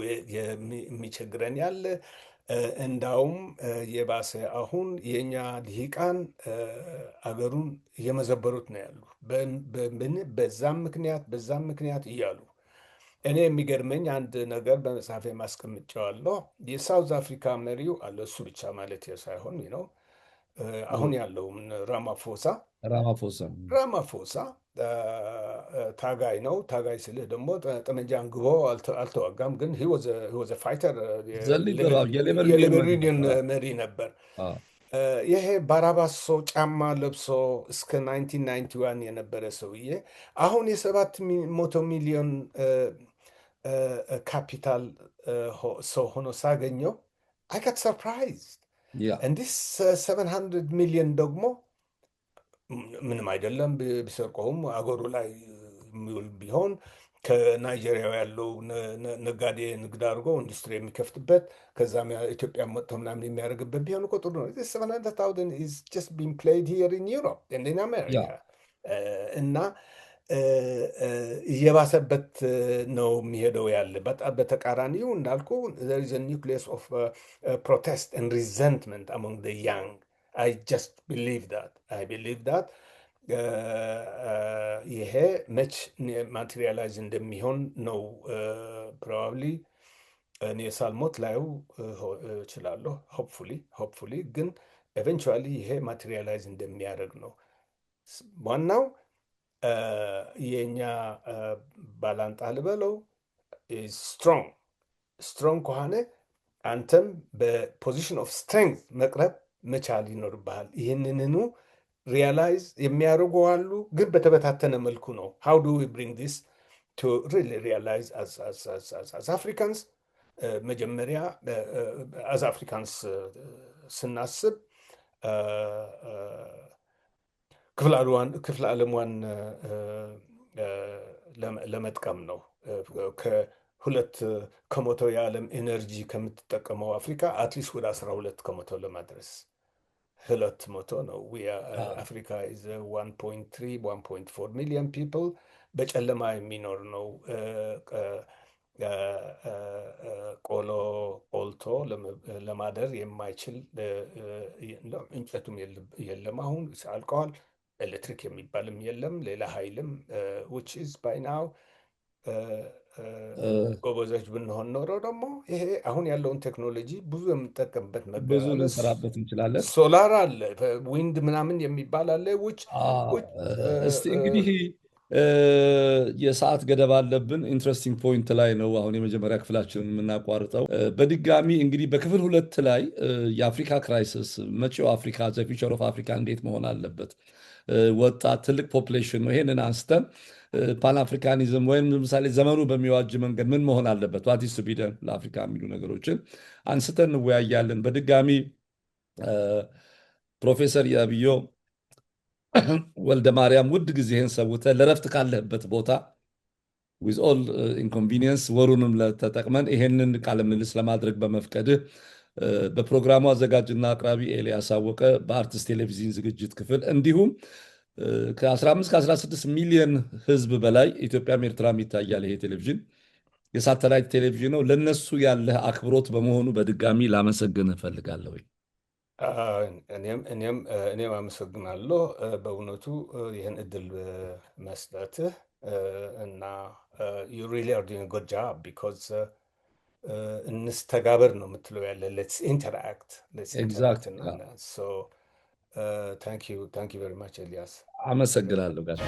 Speaker 2: የሚቸግረን ያለ። እንዳውም የባሰ አሁን የእኛ ልሂቃን አገሩን እየመዘበሩት ነው ያሉ በዛም ምክንያት እያሉ። እኔ የሚገርመኝ አንድ ነገር በመጽሐፌ ማስቀምጫዋለሁ። የሳውዝ አፍሪካ መሪው አለ፣ እሱ ብቻ ማለት ሳይሆን ነው አሁን ያለውም ራማፎሳ ታጋይ ነው። ታጋይ ስልህ ደግሞ ጠመንጃ አንግቦ አልተዋጋም፣ ግን ወዘ ፋይተር የሌበር ዩኒየን መሪ ነበር። ይሄ ባራባሶ ጫማ ለብሶ እስከ 1991 የነበረ ሰውዬ አሁን የ700 ሚሊዮን ካፒታል ሰው ሆኖ ሳገኘው አይ ጋት ሰርፕራይዝ። እንዲህ 700 ሚሊዮን ደግሞ ምንም አይደለም። ቢሰርቀውም አገሩ ላይ የሚውል ቢሆን ከናይጄሪያ ያለው ነጋዴ ንግድ አድርጎ ኢንዱስትሪ የሚከፍትበት ከዛም ኢትዮጵያ መጥቶ ምናምን የሚያደርግበት ቢሆን እኮ ጥሩ ነው። 700,000 is just being played here in Europe and in America እና እየባሰበት ነው የሚሄደው ያለ። በጣም በተቃራኒው እንዳልኩ there is a nucleus of protest and resentment among the young. I just believe that. ይሄ መች ማቴሪያላይዝ እንደሚሆን ነው ፕሮባብሊ እኔ ሳልሞት ላየው እችላለሁ። ሆፕፉሊ ግን ኤቨንቹዋሊ ይሄ ማቴሪያላይዝ እንደሚያደርግ ነው። ዋናው የእኛ ባላንጣ ልበለው ስትሮንግ ከሆነ አንተም በፖዚሽን ኦፍ ስትሬንግዝ መቅረብ መቻል ይኖርብሃል። ይህንኑ ሪያላይዝ የሚያደርጉ አሉ፣ ግን በተበታተነ መልኩ ነው። ሃው ዱ ዊ ብሪንግ ዲስ ቱ ሪሊ ሪያላይዝ አዝ አፍሪካንስ? መጀመሪያ አዝ አፍሪካንስ ስናስብ ክፍለ ዓለሟን ለመጥቀም ነው። ከ2% የዓለም ኤነርጂ ከምትጠቀመው አፍሪካ አትሊስት ወደ 12% ለማድረስ 200 ነው። አፍሪካ ኢዝ 1.3-1.4 ሚሊዮን ፒፕል በጨለማ የሚኖር ነው። ቆሎ ቆልቶ ለማደር የማይችል እንጨቱም የለም፣ አሁን አልቀዋል። ኤሌክትሪክ የሚባልም የለም፣ ሌላ ኃይልም which is by now ጎበዞች ብንሆን ኖሮ ደግሞ ይሄ አሁን ያለውን ቴክኖሎጂ ብዙ የምንጠቀምበት
Speaker 1: ብዙ ልንሰራበት እንችላለን።
Speaker 2: ሶላር አለ፣ ዊንድ ምናምን የሚባል አለ።
Speaker 1: እስቲ እንግዲህ የሰዓት ገደብ አለብን። ኢንትረስቲንግ ፖይንት ላይ ነው አሁን የመጀመሪያ ክፍላችንን የምናቋርጠው። በድጋሚ እንግዲህ በክፍል 2 ላይ የአፍሪካ ክራይሲስ፣ መጪው አፍሪካ ዘ ፊውቸር ኦፍ አፍሪካ እንዴት መሆን አለበት፣ ወጣት ትልቅ ፖፕሌሽን ነው። ይሄንን አንስተን ፓን አፍሪካኒዝም ወይም ለምሳሌ ዘመኑ በሚዋጅ መንገድ ምን መሆን አለበት፣ ዋት ኢዝ ቱ ቢ ደን ለአፍሪካ የሚሉ ነገሮችን አንስተን እንወያያለን። በድጋሚ ፕሮፌሰር የአብዮ ወልደ ማርያም ውድ ጊዜህን ሰውተህ ለረፍት ካለህበት ቦታ ዊዝ ኦል ኢንኮንቪኒየንስ ወሩንም ተጠቅመን ይሄንን ቃለ ምልልስ ለማድረግ በመፍቀድህ በፕሮግራሙ አዘጋጅና አቅራቢ ኤልያስ አወቀ በአርትስ ቴሌቪዥን ዝግጅት ክፍል እንዲሁም ከ15-16 ሚሊዮን ህዝብ በላይ ኢትዮጵያም ኤርትራም ይታያል። ይሄ ቴሌቪዥን የሳተላይት ቴሌቪዥን ነው። ለነሱ ያለህ አክብሮት በመሆኑ በድጋሚ ላመሰግንህ እፈልጋለሁ።
Speaker 2: እኔም አመሰግናለሁ በእውነቱ ይህን እድል መስጠትህ እና you really are doing a good job because እንስተጋበር ነው የምትለው ያለ let's interact so thank you very much ኤልያስ።
Speaker 1: አመሰግናለሁ ጋሽ